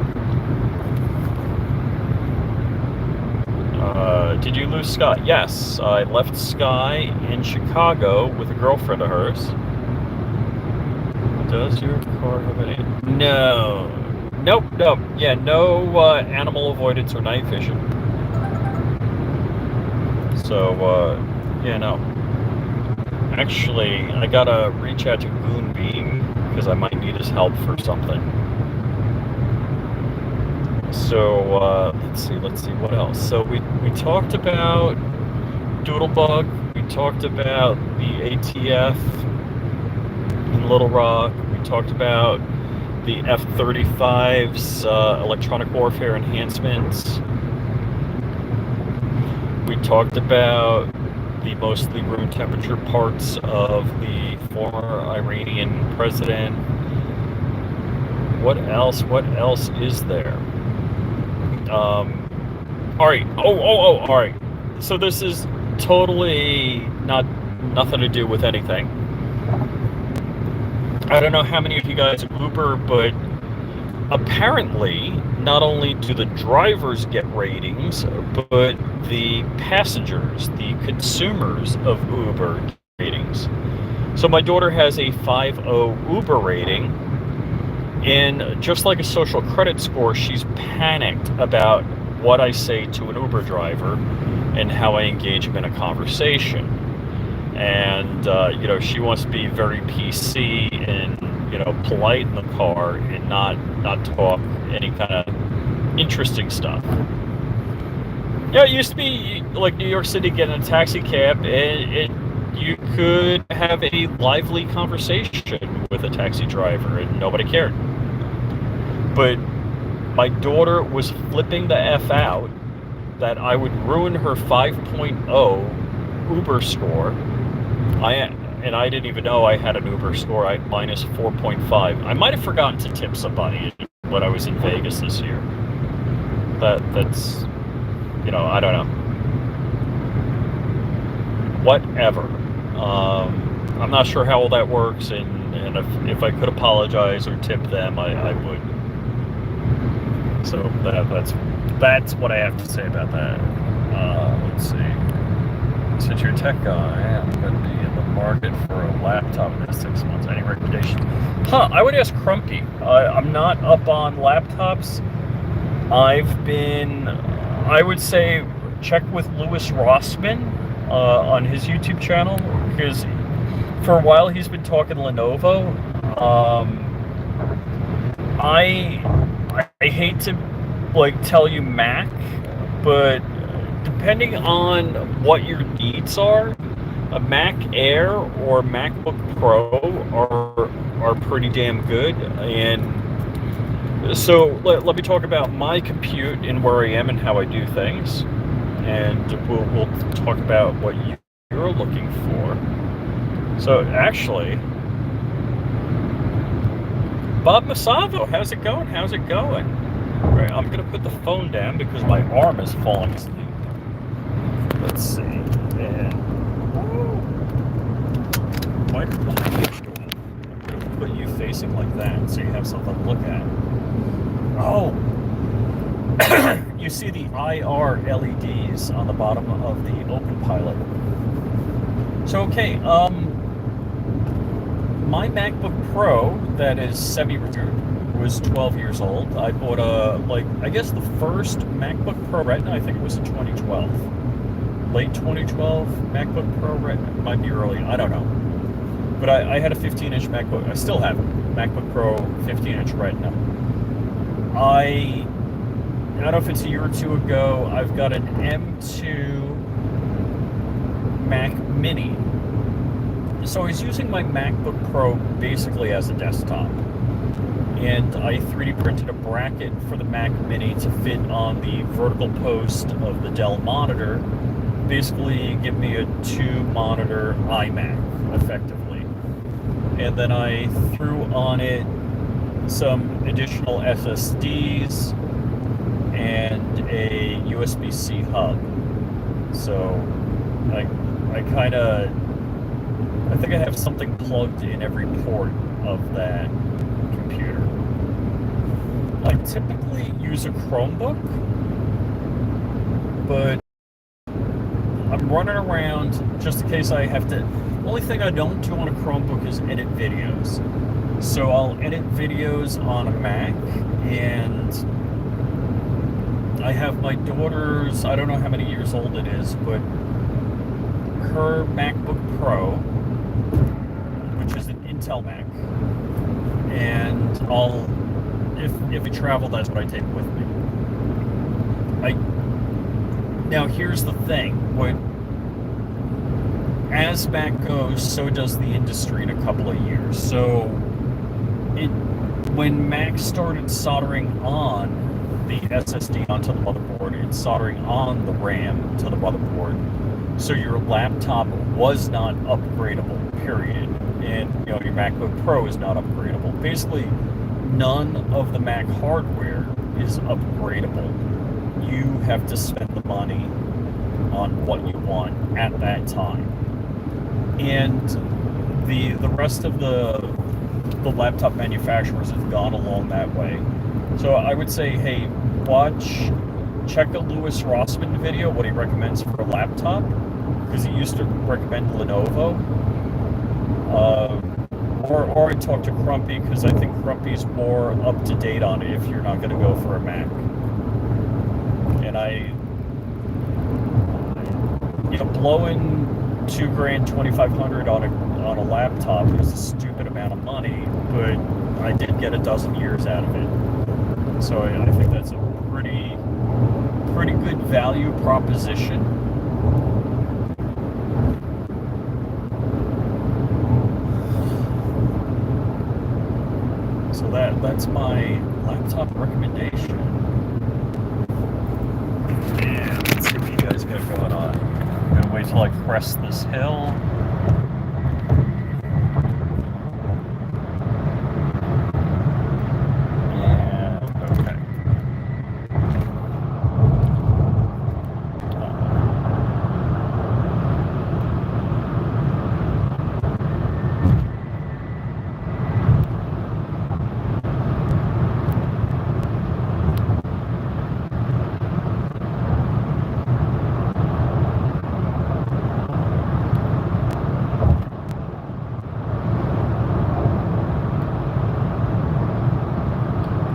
Did you lose Sky? Yes, I left Sky in Chicago with a girlfriend of hers. Does your car have any? No. Nope. Yeah, no animal avoidance or night vision. So, yeah, no. Actually, I gotta reach out to Moonbeam because I might need his help for something. So, let's see, what else? So we talked about Doodlebug. We talked about the ATF in Little Rock. We talked about the F-35's electronic warfare enhancements. We talked about the mostly room temperature parts of the former Iranian president. What else? What else is there? All right. All right. So this is totally nothing to do with anything. I don't know how many of you guys Uber, but apparently not only do the drivers get ratings, but the passengers, the consumers of Uber ratings. So my daughter has a 5.0 Uber rating, And just like a social credit score, she's panicked about what I say to an Uber driver and how I engage him in a conversation. And, she wants to be very PC and, polite in the car and not talk any kind of interesting stuff. It used to be like New York City, getting a taxi cab, and you could have a lively conversation with a taxi driver and nobody cared. But my daughter was flipping the F out that I would ruin her 5.0 Uber score. I didn't even know I had an Uber score. I had minus 4.5. I might have forgotten to tip somebody when I was in Vegas this year. That's, I don't know. Whatever. I'm not sure how all that works, and if I could apologize or tip them, I would. So that's what I have to say about that. Let's see. Since you're a tech guy, I'm going to be in the market for a laptop in the next 6 months. Any recommendations? I would ask Crumpy. I'm not up on laptops. I would say check with Louis Rossman on his YouTube channel, because for a while he's been talking Lenovo. I hate to tell you Mac, but depending on what your needs are, a Mac Air or MacBook Pro are pretty damn good. And so let me talk about my compute and where I am and how I do things, and we'll talk about what you're looking for. So actually, Bob Masavo, how's it going? Right, I'm gonna put the phone down because my arm is falling asleep. Let's see. And why did the light go on? I'm gonna put you facing like that so you have something to look at. Oh, you see the IR LEDs on the bottom of the Open Pilot. So okay, my MacBook Pro that is semi-retired was 12 years old. I bought the first MacBook Pro Retina, I think it was in 2012. Late 2012 MacBook Pro Retina, it might be early, I don't know. But I had a 15-inch MacBook, I still have MacBook Pro 15-inch Retina. I don't know if it's a year or two ago, I've got an M2 Mac Mini. So I was using my MacBook Pro basically as a desktop. And I 3D printed a bracket for the Mac Mini to fit on the vertical post of the Dell monitor. Basically give me a 2-monitor iMac, effectively. And then I threw on it some additional SSDs and a USB-C hub. So I think I have something plugged in every port of that computer. I typically use a Chromebook, but I'm running around just in case I have to. The only thing I don't do on a Chromebook is edit videos. So I'll edit videos on a Mac, and I have my daughter's, I don't know how many years old it is, but her MacBook Pro, which is an Intel Mac, and if I travel, that's what I take with me. Now here's the thing, as Mac goes, so does the industry in a couple of years. So when Mac started soldering on the SSD onto the motherboard and soldering on the RAM to the motherboard, so your laptop was not upgradable, period. And your MacBook Pro is not upgradable. Basically, none of the Mac hardware is upgradable. You have to spend the money on what you want at that time. And the rest of the laptop manufacturers have gone along that way. So I would say, hey, check a Louis Rossman video, what he recommends for a laptop, because he used to recommend Lenovo. Or I talk to Crumpy, because I think Crumpy's more up to date on it if you're not going to go for a Mac. And blowing $2,000, $2,500 on a laptop is a stupid amount of money, but I did get a dozen years out of it. So I think that's a pretty good value proposition. So that's my laptop recommendation. And let's see what you guys got going on. I'm gonna wait till I crest this hill.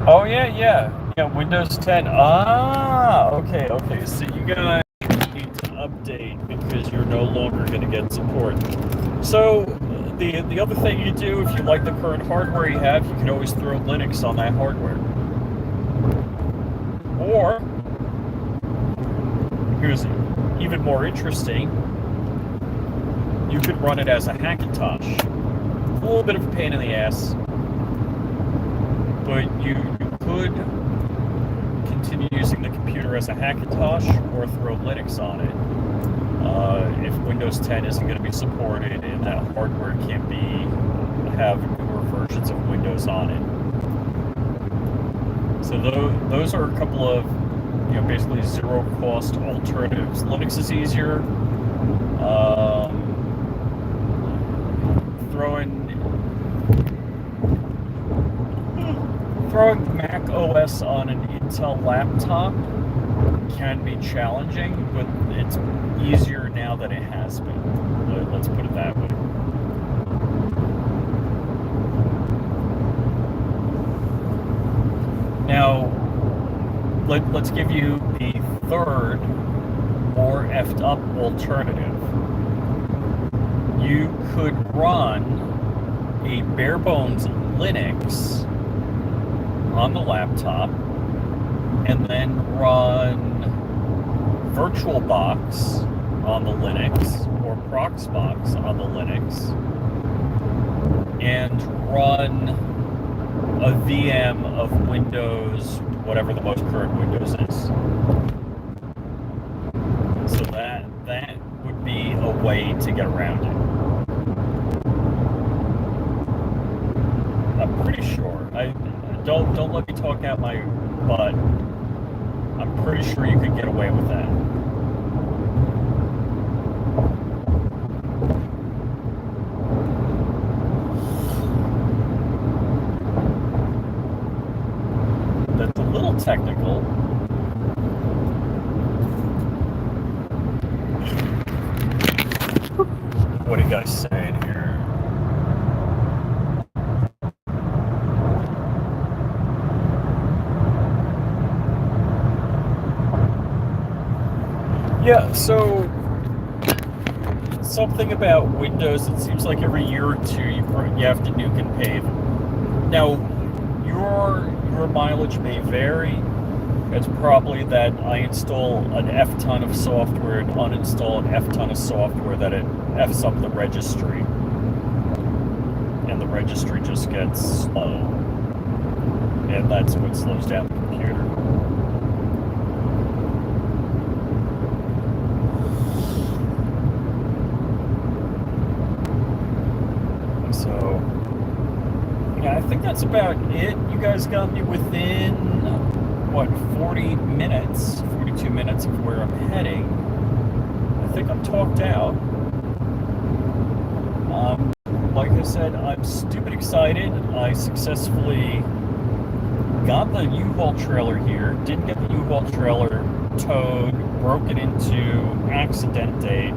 Oh yeah, Windows 10. Okay. So you guys need to update because you're no longer going to get support. So the other thing you do, if you like the current hardware you have, you can always throw Linux on that hardware. Or here's even more interesting: you could run it as a Hackintosh. A little bit of a pain in the ass, but you could continue using the computer as a Hackintosh or throw Linux on it. If Windows 10 isn't going to be supported and that hardware can't have newer versions of Windows on it. So those are a couple of basically zero cost alternatives. Linux is easier. Throwing Mac OS on an Intel laptop can be challenging, but it's easier now than it has been. Let's put it that way. Now, let's give you the third, more effed up alternative. You could run a bare bones Linux on the laptop and then run VirtualBox on the Linux or Proxbox on the Linux and run a VM of Windows, whatever the most current Windows is. So that would be a way to get around it. I'm pretty sure. Don't let me talk out my butt. I'm pretty sure you could get away with that. That's a little technical. What are you guys saying here? Yeah, so something about Windows, it seems like every year or two you have to nuke and pave. Now, your mileage may vary. It's probably that I install an F ton of software and uninstall an F ton of software that it F's up the registry. And the registry just gets slow. And that's what slows down the computer. So, yeah, I think that's about it. You guys got me within, 40 minutes, 42 minutes of where I'm heading. I think I'm talked out. Like I said, I'm stupid excited. I successfully got the U-Haul trailer here, didn't get the U-Haul trailer towed, broke it into accident date.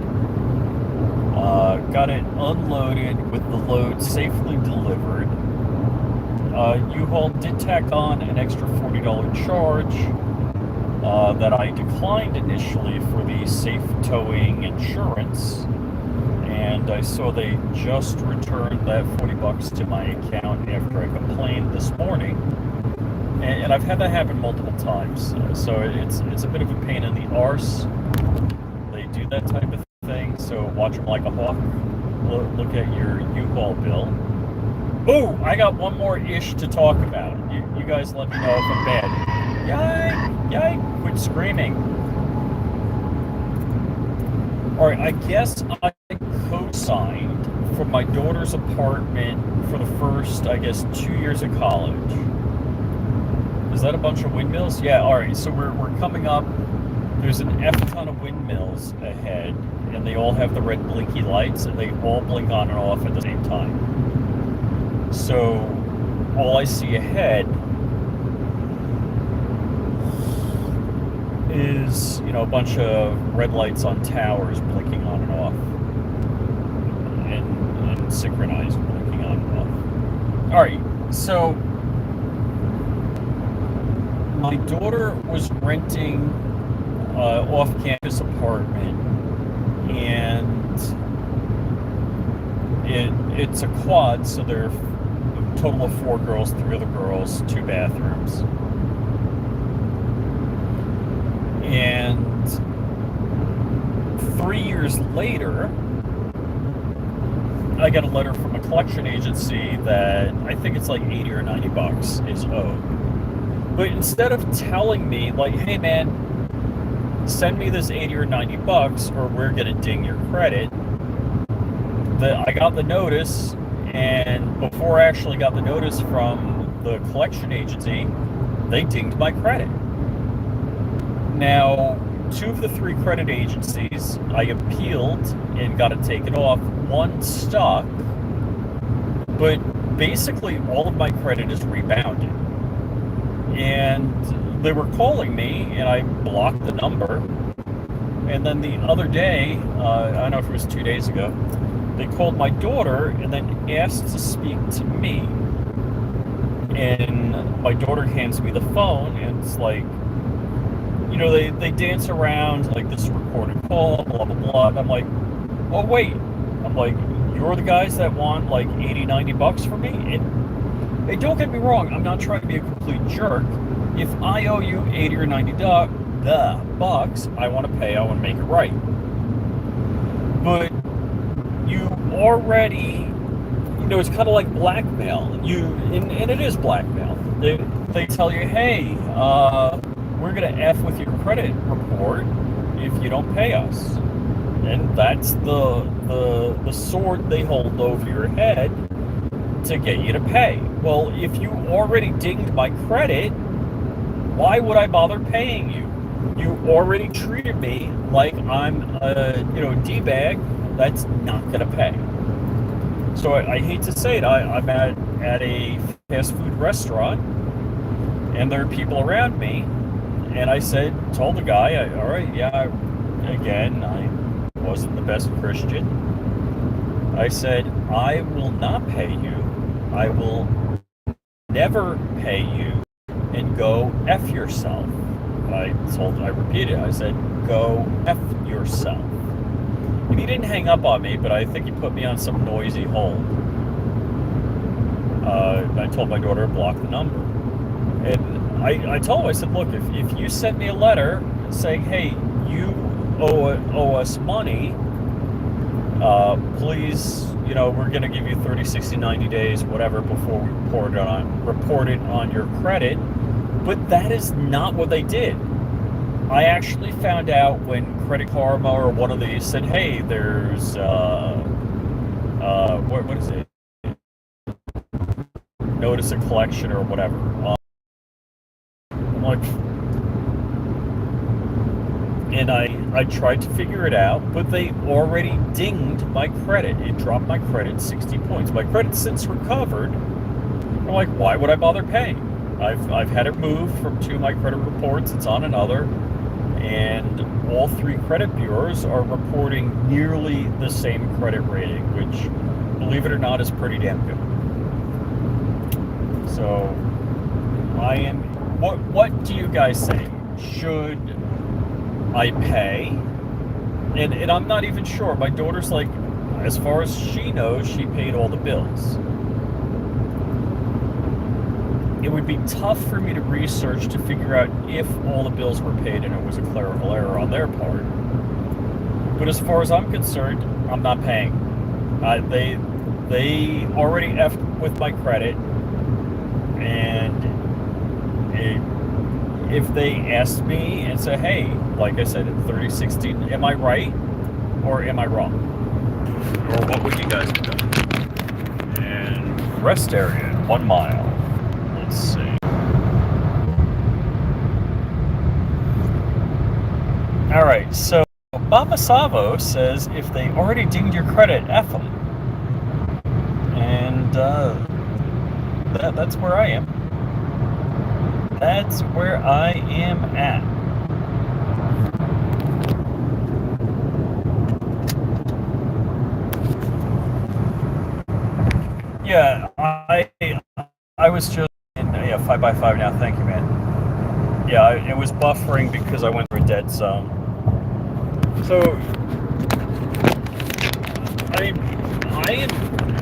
Got it unloaded with the load safely delivered. U-Haul did tack on an extra $40 charge that I declined initially for the safe towing insurance. And I saw they just returned that $40 to my account after I complained this morning. And I've had that happen multiple times. So it's a bit of a pain in the arse. They do that type of thing, so watch them like a hawk. Look at your U-Haul bill. Oh, I got one more ish to talk about. You guys let me know if I'm bad. Yike! Quit screaming. Alright, I guess I co-signed for my daughter's apartment for the first, 2 years of college. Is that a bunch of windmills? Yeah, alright, so we're coming up. There's an F ton of windmills ahead, and they all have the red blinky lights, and they all blink on and off at the same time. So, all I see ahead is, a bunch of red lights on towers blinking on and off. And synchronized blinking on and off. Alright, so my daughter was renting off-campus apartment, and it's a quad, so there are a total of 4 girls, 3 other girls, 2 bathrooms. And 3 years later, I got a letter from a collection agency that I think it's like $80 or $90 is owed. But instead of telling me, like, hey man, send me this $80 or $90 or we're gonna ding your credit, I got the notice, and before I actually got the notice from the collection agency, they dinged my credit. Now, 2 of the 3 credit agencies, I appealed and got it taken off. 1 stuck, but basically all of my credit is rebounded. And they were calling me, and I blocked the number. And then the other day, I don't know if it was 2 days ago, they called my daughter and then asked to speak to me. And my daughter hands me the phone, and it's like, they dance around like this recorded call, blah, blah, blah. And I'm like, oh, wait. I'm like, you're the guys that want like $80, $90 from me? And hey, don't get me wrong, I'm not trying to be a complete jerk. If I owe you $80 or $90, I want to pay, I want to make it right. But you already, it's kind of like blackmail. And it is blackmail. They tell you, hey, we're going to F with your credit report if you don't pay us. And that's the sword they hold over your head to get you to pay. Well, if you already dinged my credit, why would I bother paying you? You already treated me like I'm a D-bag that's not going to pay. So I hate to say it, I'm at a fast food restaurant, and there are people around me, and I told the guy, all right, yeah, again, I wasn't the best Christian. I said, I will not pay you. I will never pay you, and go F yourself. I repeated, I said, go F yourself. And he didn't hang up on me, but I think he put me on some noisy hold. I told my daughter to block the number. And I told him, I said, look, if you sent me a letter saying, hey, you owe us money, please, we're going to give you 30, 60, 90 days, whatever, before we report it on your credit. But that is not what they did. I actually found out when Credit Karma or one of these said, hey, there's, what is it? Notice of collection or whatever. I'm like, and I tried to figure it out, but they already dinged my credit. It dropped my credit 60 points. My credit's since recovered. I'm like, why would I bother paying? I've had it moved from 2 of my credit reports. It's on another. And all 3 credit bureaus are reporting nearly the same credit rating, which, believe it or not, is pretty damn good. So, what do you guys say? Should I pay? And I'm not even sure. My daughter's like, as far as she knows, she paid all the bills. It would be tough for me to research to figure out if all the bills were paid and it was a clerical error on their part. But as far as I'm concerned, I'm not paying. They already effed with my credit, and if they asked me and say, hey, like I said, in 3016, am I right or am I wrong? Or what would you guys have done? And rest area, 1 mile. Let's see. All right, so Obama Savo says if they already dinged your credit, F them. And that's where I am. That's where I am at. Yeah, I was just in 5x5 now. Thank you, man. Yeah, it was buffering because I went through a dead zone. So, I am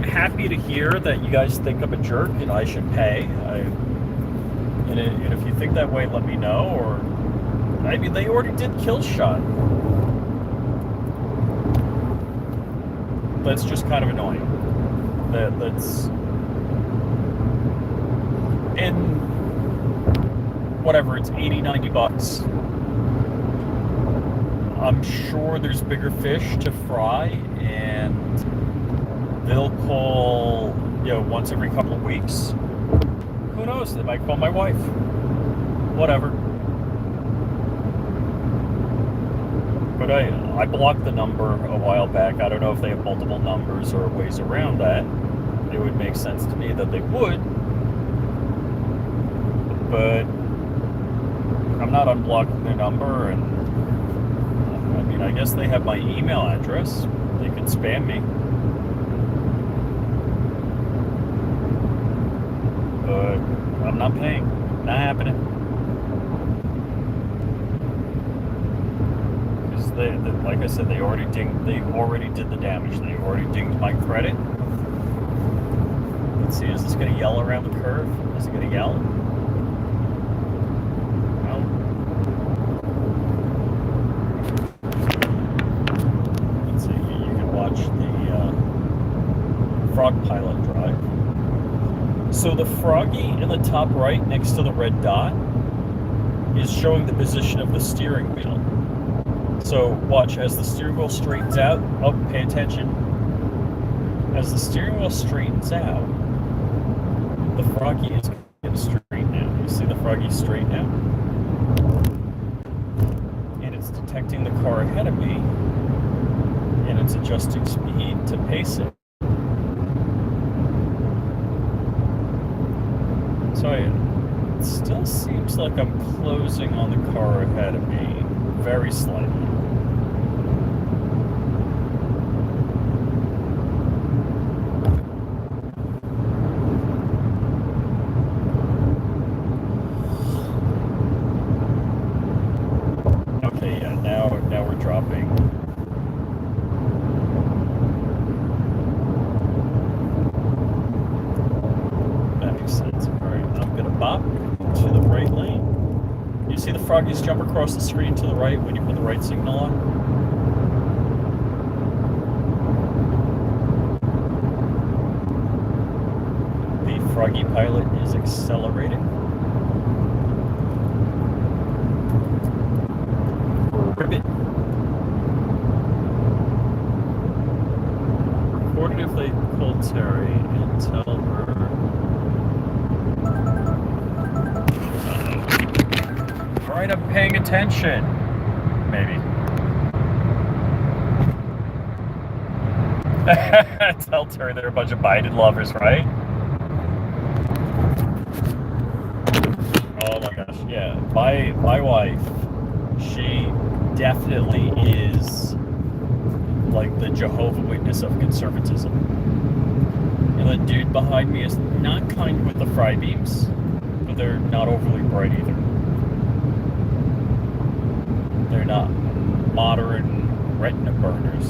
happy to hear that you guys think I'm a jerk and I should pay. And if you think that way, let me know. Or, I mean, they already did kill shot. That's just kind of annoying. That's in whatever, it's 80, 90 bucks. I'm sure there's bigger fish to fry, and they'll call, once every couple of weeks. Who knows? They might call my wife. Whatever. But I blocked the number a while back. I don't know if they have multiple numbers or ways around that. It would make sense to me that they would. But I'm not unblocking their number, and I mean, I guess they have my email address. They could spam me. But I'm not paying. Not happening. Because they, like I said, they already did the damage. They already dinged my credit. Let's see, is this going to yell around the curve? Is it going to yell? No. Let's see, you can watch the Frog Pilot drive. So the froggy in the top right next to the red dot is showing the position of the steering wheel. So watch, as the steering wheel straightens out, pay attention. As the steering wheel straightens out, the froggy is going to straighten out. You see the froggy straighten out? And it's detecting the car ahead of me, and it's adjusting speed to pace it. So it still seems like I'm closing on the car ahead of me, very slightly. Okay, yeah, now we're dropping. That makes sense. Alright, I'm gonna bop to the right lane. You see the froggies jump across the screen to the right when you put the right signal on? The froggy pilot is accelerating. Ribbit. Recorded if they call Terry and tell her. Alright, I'm paying attention. Maybe. Tell Terry they're a bunch of Biden lovers, right? Oh my gosh, yeah. My wife She definitely is like the Jehovah Witness of conservatism. And the dude behind me is not kind with the fry beams, but they're not overly bright either. They're not modern retina burners.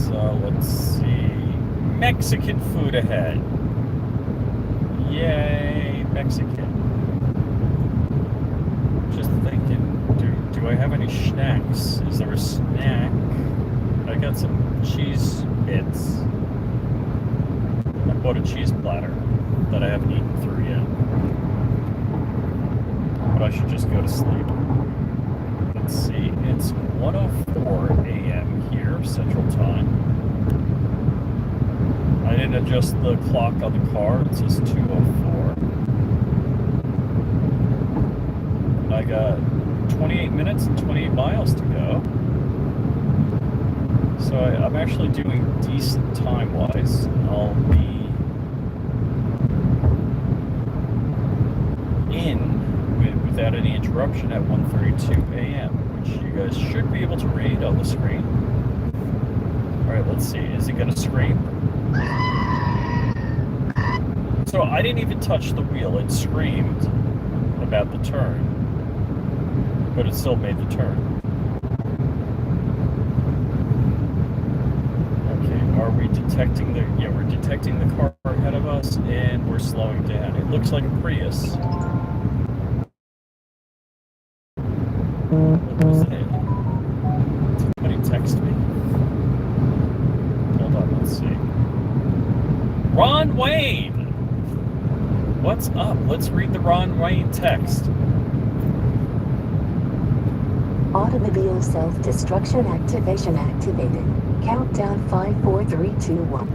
So let's see. Mexican food ahead. Yay, Mexican. Just thinking, do I have any snacks? Is there a snack? I got some cheese bits. I bought a cheese platter that I haven't eaten through yet. But I should just go to sleep. Let's see, it's 1:04 a.m. here, Central Time. I didn't adjust the clock on the car, it says 2:04. I got 28 minutes and 28 miles to go. So I'm actually doing decent time-wise. I'll be in without any interruption at 1:32 a.m., which you guys should be able to read on the screen. Alright, let's see. Is it going to scream? So I didn't even touch the wheel. It screamed about the turn, but it still made the turn. Okay, are we detecting the... Yeah, we're detecting the car ahead of us, and we're slowing down. It looks like a Prius. What was it? Somebody text me. Hold on, let's see. Ron Wayne! What's up? Let's read the Ron Wayne text. Automobile self-destruction activation activated. Countdown 5, 4, 3, 2, 1.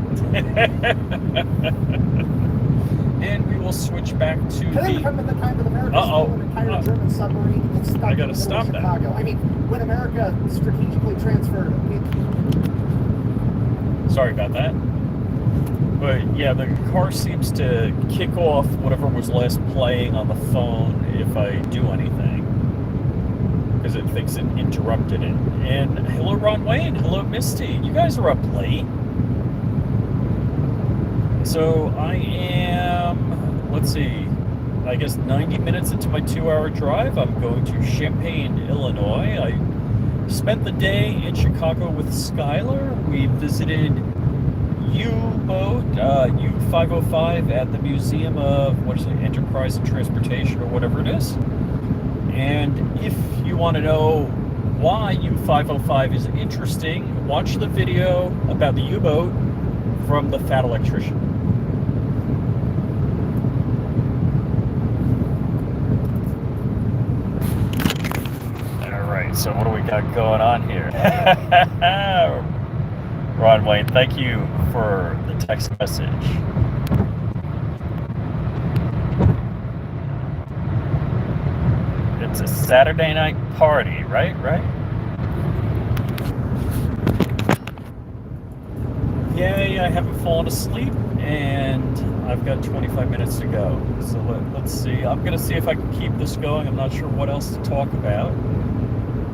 And we will switch back to Today, the... remember the time of America stole a retired German submarine and stuck I in the gotta middle stop of that. Chicago. I mean, when America strategically transferred... Sorry about that. But yeah, the car seems to kick off whatever was last playing on the phone if I do anything. Because it thinks it interrupted it. And hello, Ron Wayne. Hello, Misty. You guys are up late. So I am, let's see, I guess 90 minutes into my 2-hour drive. I'm going to Champaign, Illinois. I spent the day in Chicago with Skylar. We visited U-Boat, U-505 at the Museum of, what is it, Enterprise and Transportation or whatever it is. And if you want to know why U-505 is interesting, watch the video about the U-Boat from the Fat Electrician. Alright, so what do we got going on here? Ron Wayne, thank you for the text message. It's a Saturday night party, right? Yay, I haven't fallen asleep, and I've got 25 minutes to go. So let's see. I'm going to see if I can keep this going. I'm not sure what else to talk about.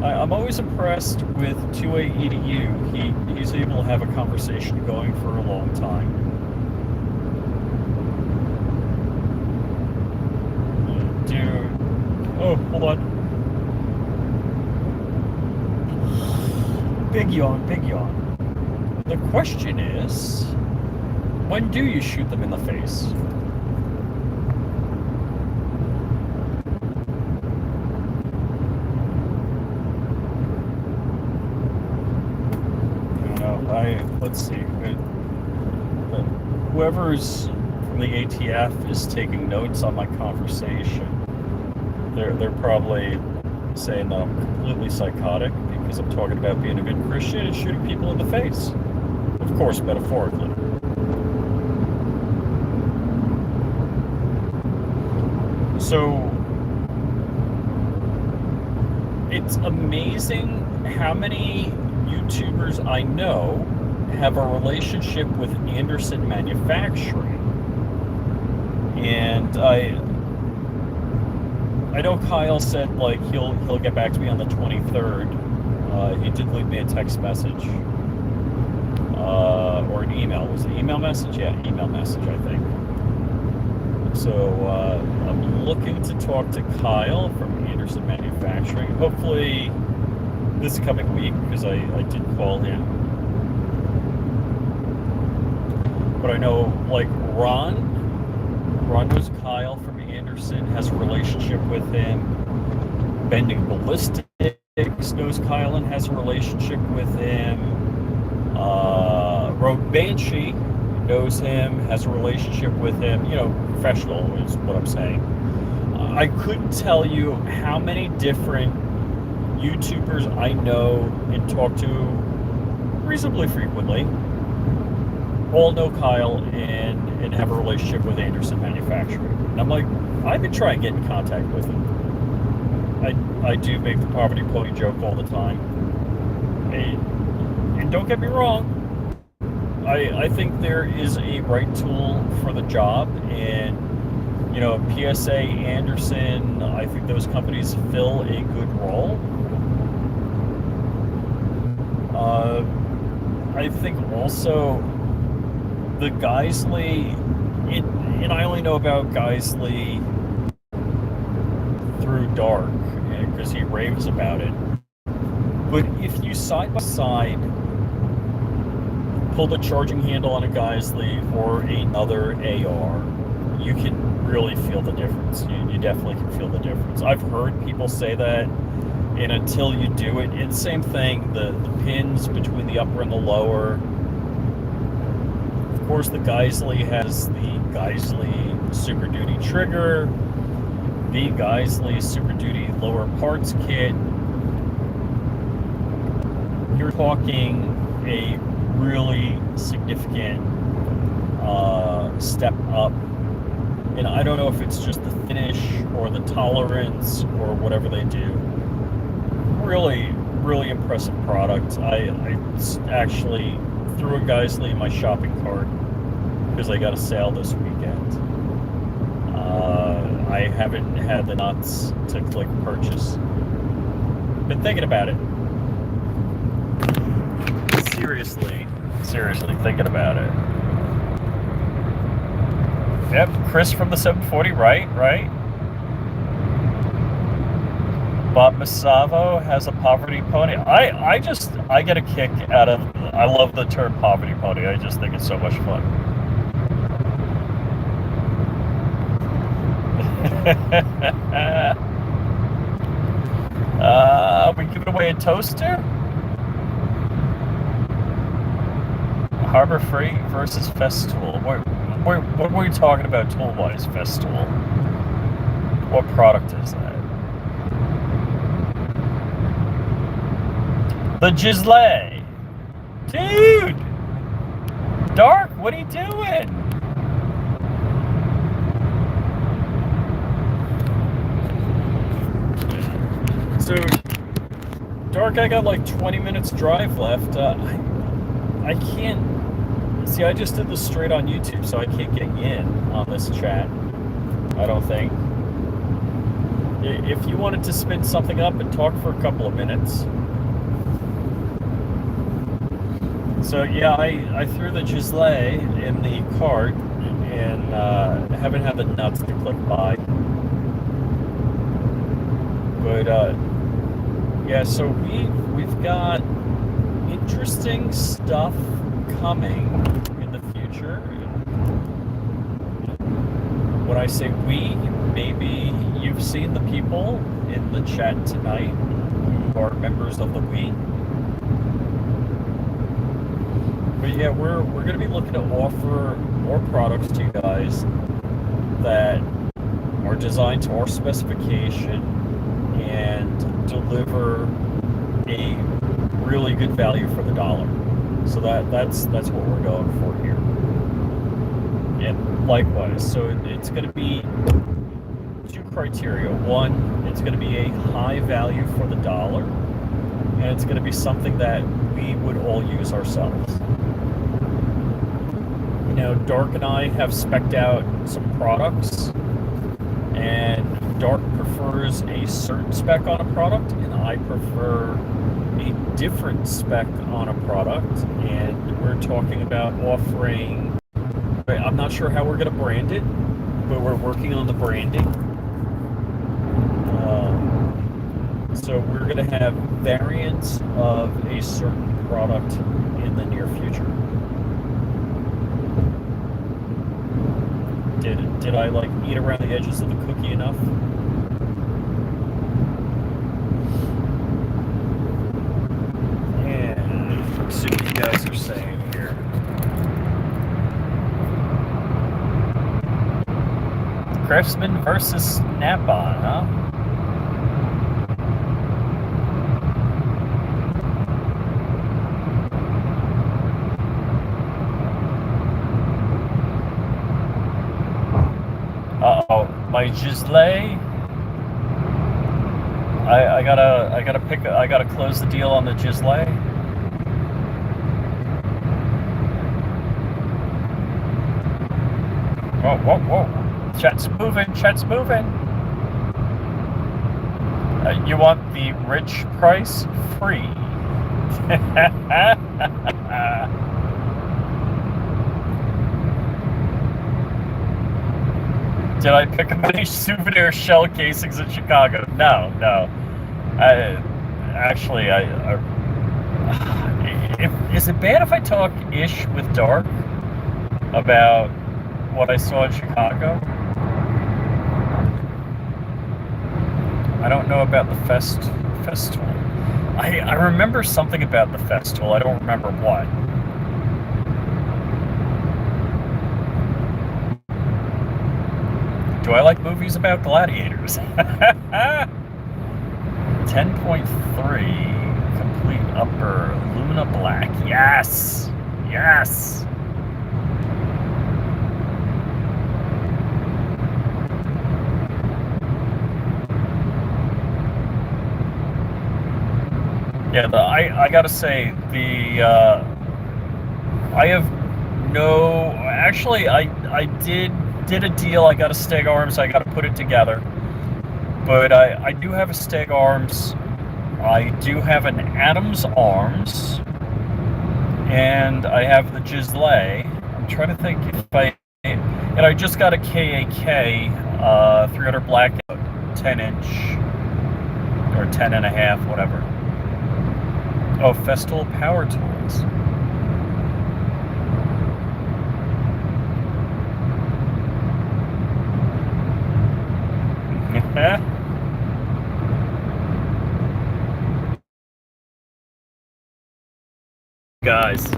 I'm always impressed with 2AEDU. He's able to have a conversation going for a long time. Dude. Oh, hold on. Big yawn, big yawn. The question is, when do you shoot them in the face? Let's see. Whoever's from the ATF is taking notes on my conversation. They're probably saying that I'm completely psychotic because I'm talking about being a good Christian and shooting people in the face. Of course, metaphorically. So, it's amazing how many YouTubers I know have a relationship with Anderson Manufacturing, and I know Kyle said like he'll get back to me on the 23rd. He did leave me a text message or an email. Was it an email message? Yeah, email message, I think. So I'm looking to talk to Kyle from Anderson Manufacturing. Hopefully this coming week, because I did call him. But I know like Ron knows Kyle from Anderson, has a relationship with him. Bending Ballistics knows Kyle and has a relationship with him. Rogue Banshee knows him, has a relationship with him. You know, professional is what I'm saying. I couldn't tell you how many different YouTubers I know and talk to reasonably frequently all know Kyle and have a relationship with Anderson Manufacturing. And I'm like, I've been trying to get in contact with him. I do make the poverty pony joke all the time. And don't get me wrong, I think there is a right tool for the job, and you know, PSA, Anderson, I think those companies fill a good role. I think also the Geisley, and I only know about Geisley through Dark, because he raves about it. But if you side by side pull the charging handle on a Geisley or another AR, you can really feel the difference. You definitely can feel the difference. I've heard people say that, and until you do it, it's the same thing. The pins between the upper and the lower. Of course, the Geisley has the Geisley Super Duty trigger, the Geisley Super Duty lower parts kit. You're talking a really significant step up. And I don't know if it's just the finish or the tolerance or whatever they do. Really, really impressive product. I actually threw a Geisley in my shopping cart because I got a sale this weekend. I haven't had the nuts to click purchase. Been thinking about it. Seriously thinking about it. Yep, Chris from the 740, right? Bob Masavo has a poverty pony. I get a kick out of, I love the term poverty pony. I just think it's so much fun. We giving away a toaster? Harbor Freight versus Festool. What were you talking about tool-wise, Festool? What product is that? The Gisley. Dude! Dark, what are you doing? So, Dark, I got like 20 minutes drive left. I can't... See, I just did this straight on YouTube, so I can't get in on this chat, I don't think. If you wanted to spin something up and talk for a couple of minutes. So, yeah, I threw the Gisley in the cart, and haven't had the nuts to click buy. But, yeah, so we've got interesting stuff coming in the future. When I say we, maybe you've seen the people in the chat tonight who are members of the we. But yeah, we're going to be looking to offer more products to you guys that are designed to our specification and deliver a really good value for the dollar. So that's what we're going for here. And likewise, so it's going to be two criteria. One, it's going to be a high value for the dollar, and it's going to be something that we would all use ourselves. You know, Dark and I have spec'd out some products, and Dark prefers a certain spec on a product, and I prefer a different spec on a product. And we're talking about offering, I'm not sure how we're going to brand it, but we're working on the branding. So we're going to have variants of a certain product in the near future. Did I like eat around the edges of the cookie enough? And let's see what you guys are saying here. Craftsman versus Snap-on, huh? Uh-oh, my Gisley. I gotta close the deal on the Gisley. Whoa. Chat's moving. You want the rich price? Free. Did I pick up any souvenir shell casings in Chicago? No. Is it bad if I talk ish with Dark about what I saw in Chicago? I don't know about the festival. I remember something about the festival. I don't remember what. Do I like movies about gladiators? 10.3 complete upper Luna Black. Yes. Yeah, I gotta say I have no. Actually, I did a deal. I got a Steg Arms. I got to put it together. But I do have a Steg Arms. I do have an Adams Arms, and I have the Gisley. I'm trying to think if and I just got a KAK 300 blackout 10-inch or 10.5, whatever. Oh, Festool Power Tools. Guys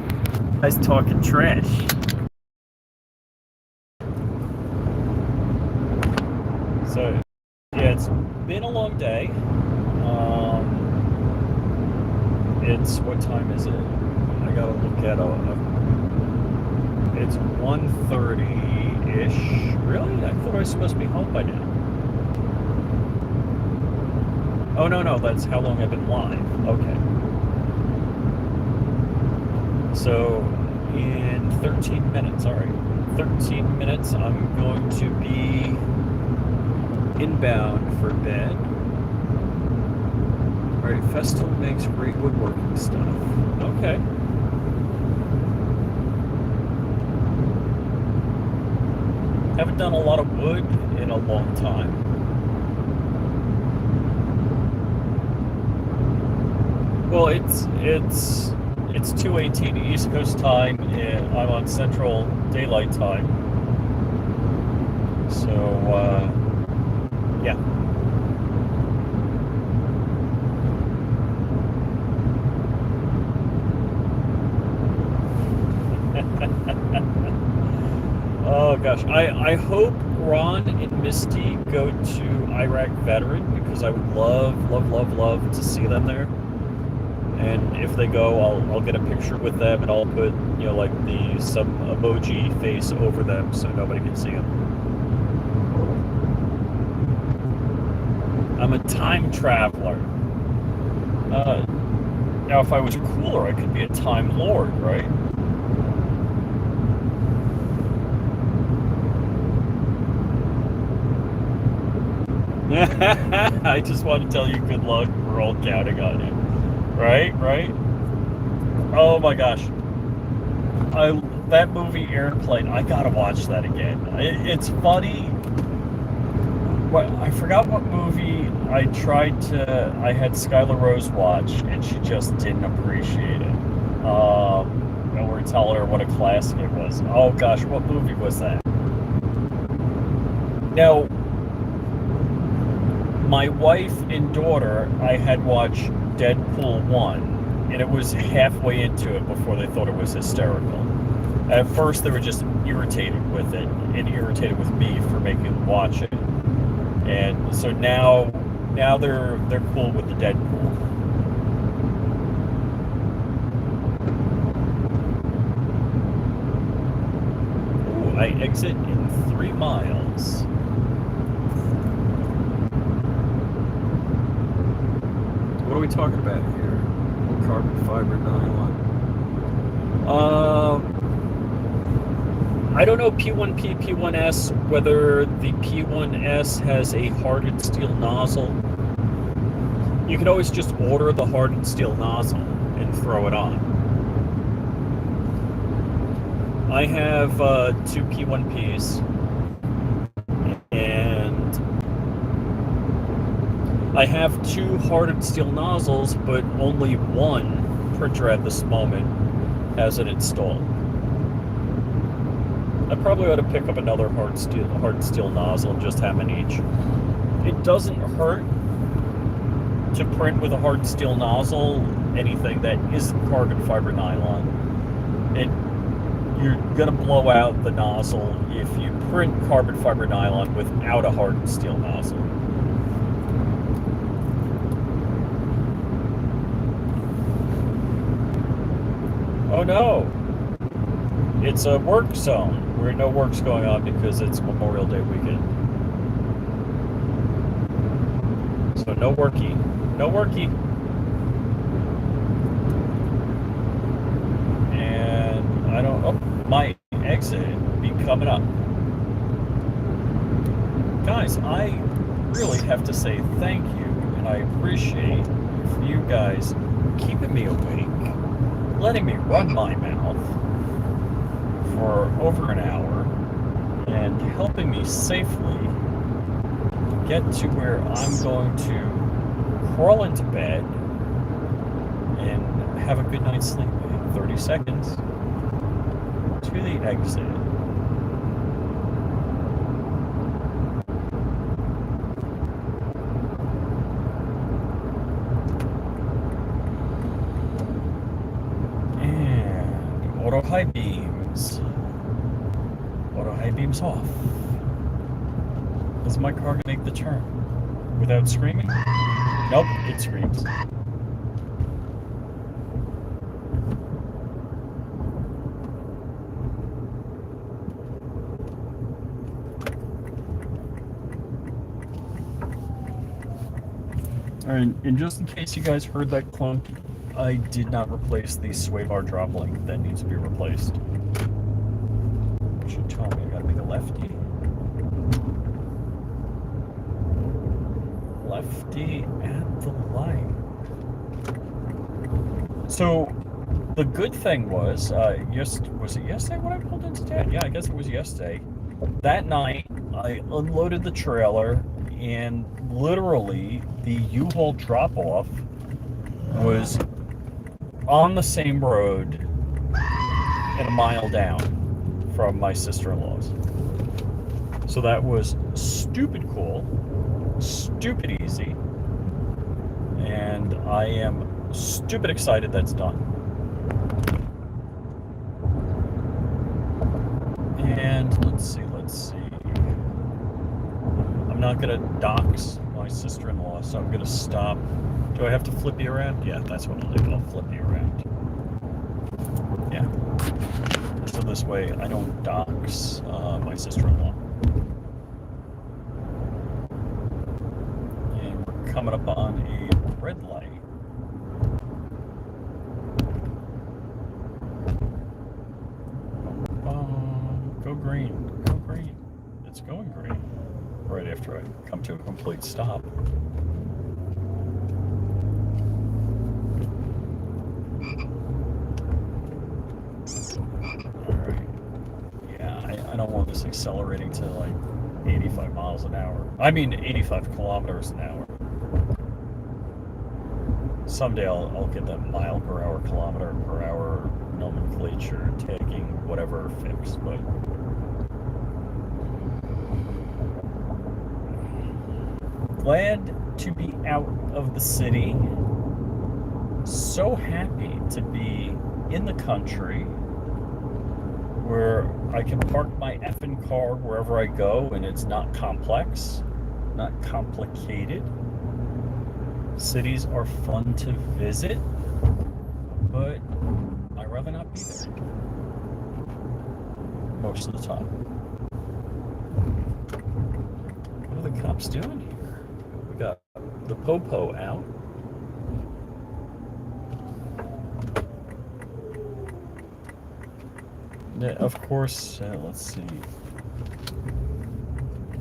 talking trash. So, yeah, it's been a long day. It's, what time is it? I gotta look at it's 1:30-ish. Really? I thought I was supposed to be home by now. Oh, no, that's how long I've been live. Okay. So, in 13 minutes, all right. 13 minutes, I'm going to be inbound for bed. All right, Festool makes great woodworking stuff. Okay. Haven't done a lot of wood in a long time. Well, it's 2:18 East Coast time, and I'm on Central Daylight Time. So, yeah. Oh gosh, I hope Ron and Misty go to Iraq Veteran, because I would love to see them there. And if they go, I'll get a picture with them, and I'll put, you know, like some emoji face over them so nobody can see them. I'm a time traveler. Now, if I was cooler, I could be a time lord, right? I just want to tell you good luck. We're all counting on you. Right? Right? Oh my gosh. That movie Airplane, I gotta watch that again. It's funny. I forgot what movie I had Skylar Rose watch, and she just didn't appreciate it. And we're telling her what a classic it was. Oh gosh, what movie was that? Now, my wife and daughter, I had watched Deadpool 1, and it was halfway into it before they thought it was hysterical. At first, they were just irritated with it, and irritated with me for making them watch it. And so now they're cool with the Deadpool. Ooh, I exit in 3 miles. What are we talking about here? Carbon fiber nylon. I don't know P1P, P1S, whether the P1S has a hardened steel nozzle. You can always just order the hardened steel nozzle and throw it on. I have 2 P1Ps, and I have 2 hardened steel nozzles, but only one printer at this moment has it installed. I probably ought to pick up another hard steel nozzle and just have an each. It doesn't hurt to print with a hard steel nozzle anything that isn't carbon fiber nylon. You're gonna blow out the nozzle if you print carbon fiber nylon without a hardened steel nozzle. Oh no! It's a work zone where no work's going on because it's Memorial Day weekend. So no worky. No worky. And I don't... Oh, my exit be coming up. Guys, I really have to say thank you, and I appreciate you guys keeping me awake, letting me run my mouth for over an hour, and helping me safely get to where I'm going to crawl into bed and have a good night's sleep in 30 seconds to the exit. And auto high beams. Auto high beams off. Is my car gonna make the turn without screaming? Nope, it screams. Alright, and just in case you guys heard that clunk, I did not replace the sway bar drop link that needs to be replaced. It should tell me I gotta make a lefty. Lefty at the light. So the good thing was, was it yesterday when I pulled into town? Yeah, I guess it was yesterday. That night, I unloaded the trailer, and literally the U-Haul drop-off was on the same road and a mile down from my sister-in-law's. So that was stupid cool, stupid easy, and I am stupid excited that's done. And let's see. I'm not gonna dox my sister-in-law, so I'm gonna stop. Do I have to flip you around? Yeah, that's what I'll do. I'll flip you around. Yeah. So this way I don't dox my sister-in-law. And we're coming up on a red light. Go green. Go green. It's going green. Right after I come to a complete stop. Alright. Yeah, I don't want this accelerating to like 85 miles an hour. I mean 85 kilometers an hour. Someday I'll get that mile per hour, kilometer per hour nomenclature taking whatever fix, but glad to be out of the city. So happy to be in the country where I can park my effing car wherever I go and it's not complex, not complicated. Cities are fun to visit, but I'd rather not be there most of the time. What are the cops doing here? We got the Popo out. Of course, let's see.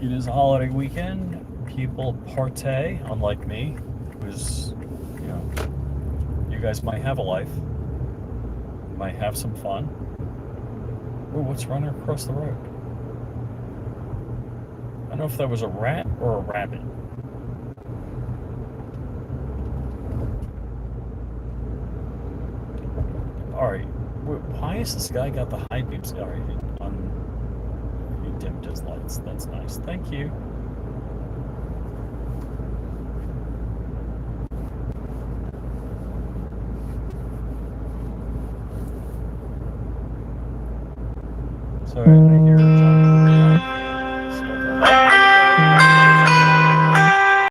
It is a holiday weekend. People partay, unlike me, who's, you guys might have a life. You might have some fun. Ooh, what's running across the road? I don't know if that was a rat or a rabbit. Alright, why has this guy got the high beams? Alright, he dimmed his lights. That's nice. Thank you. So I hear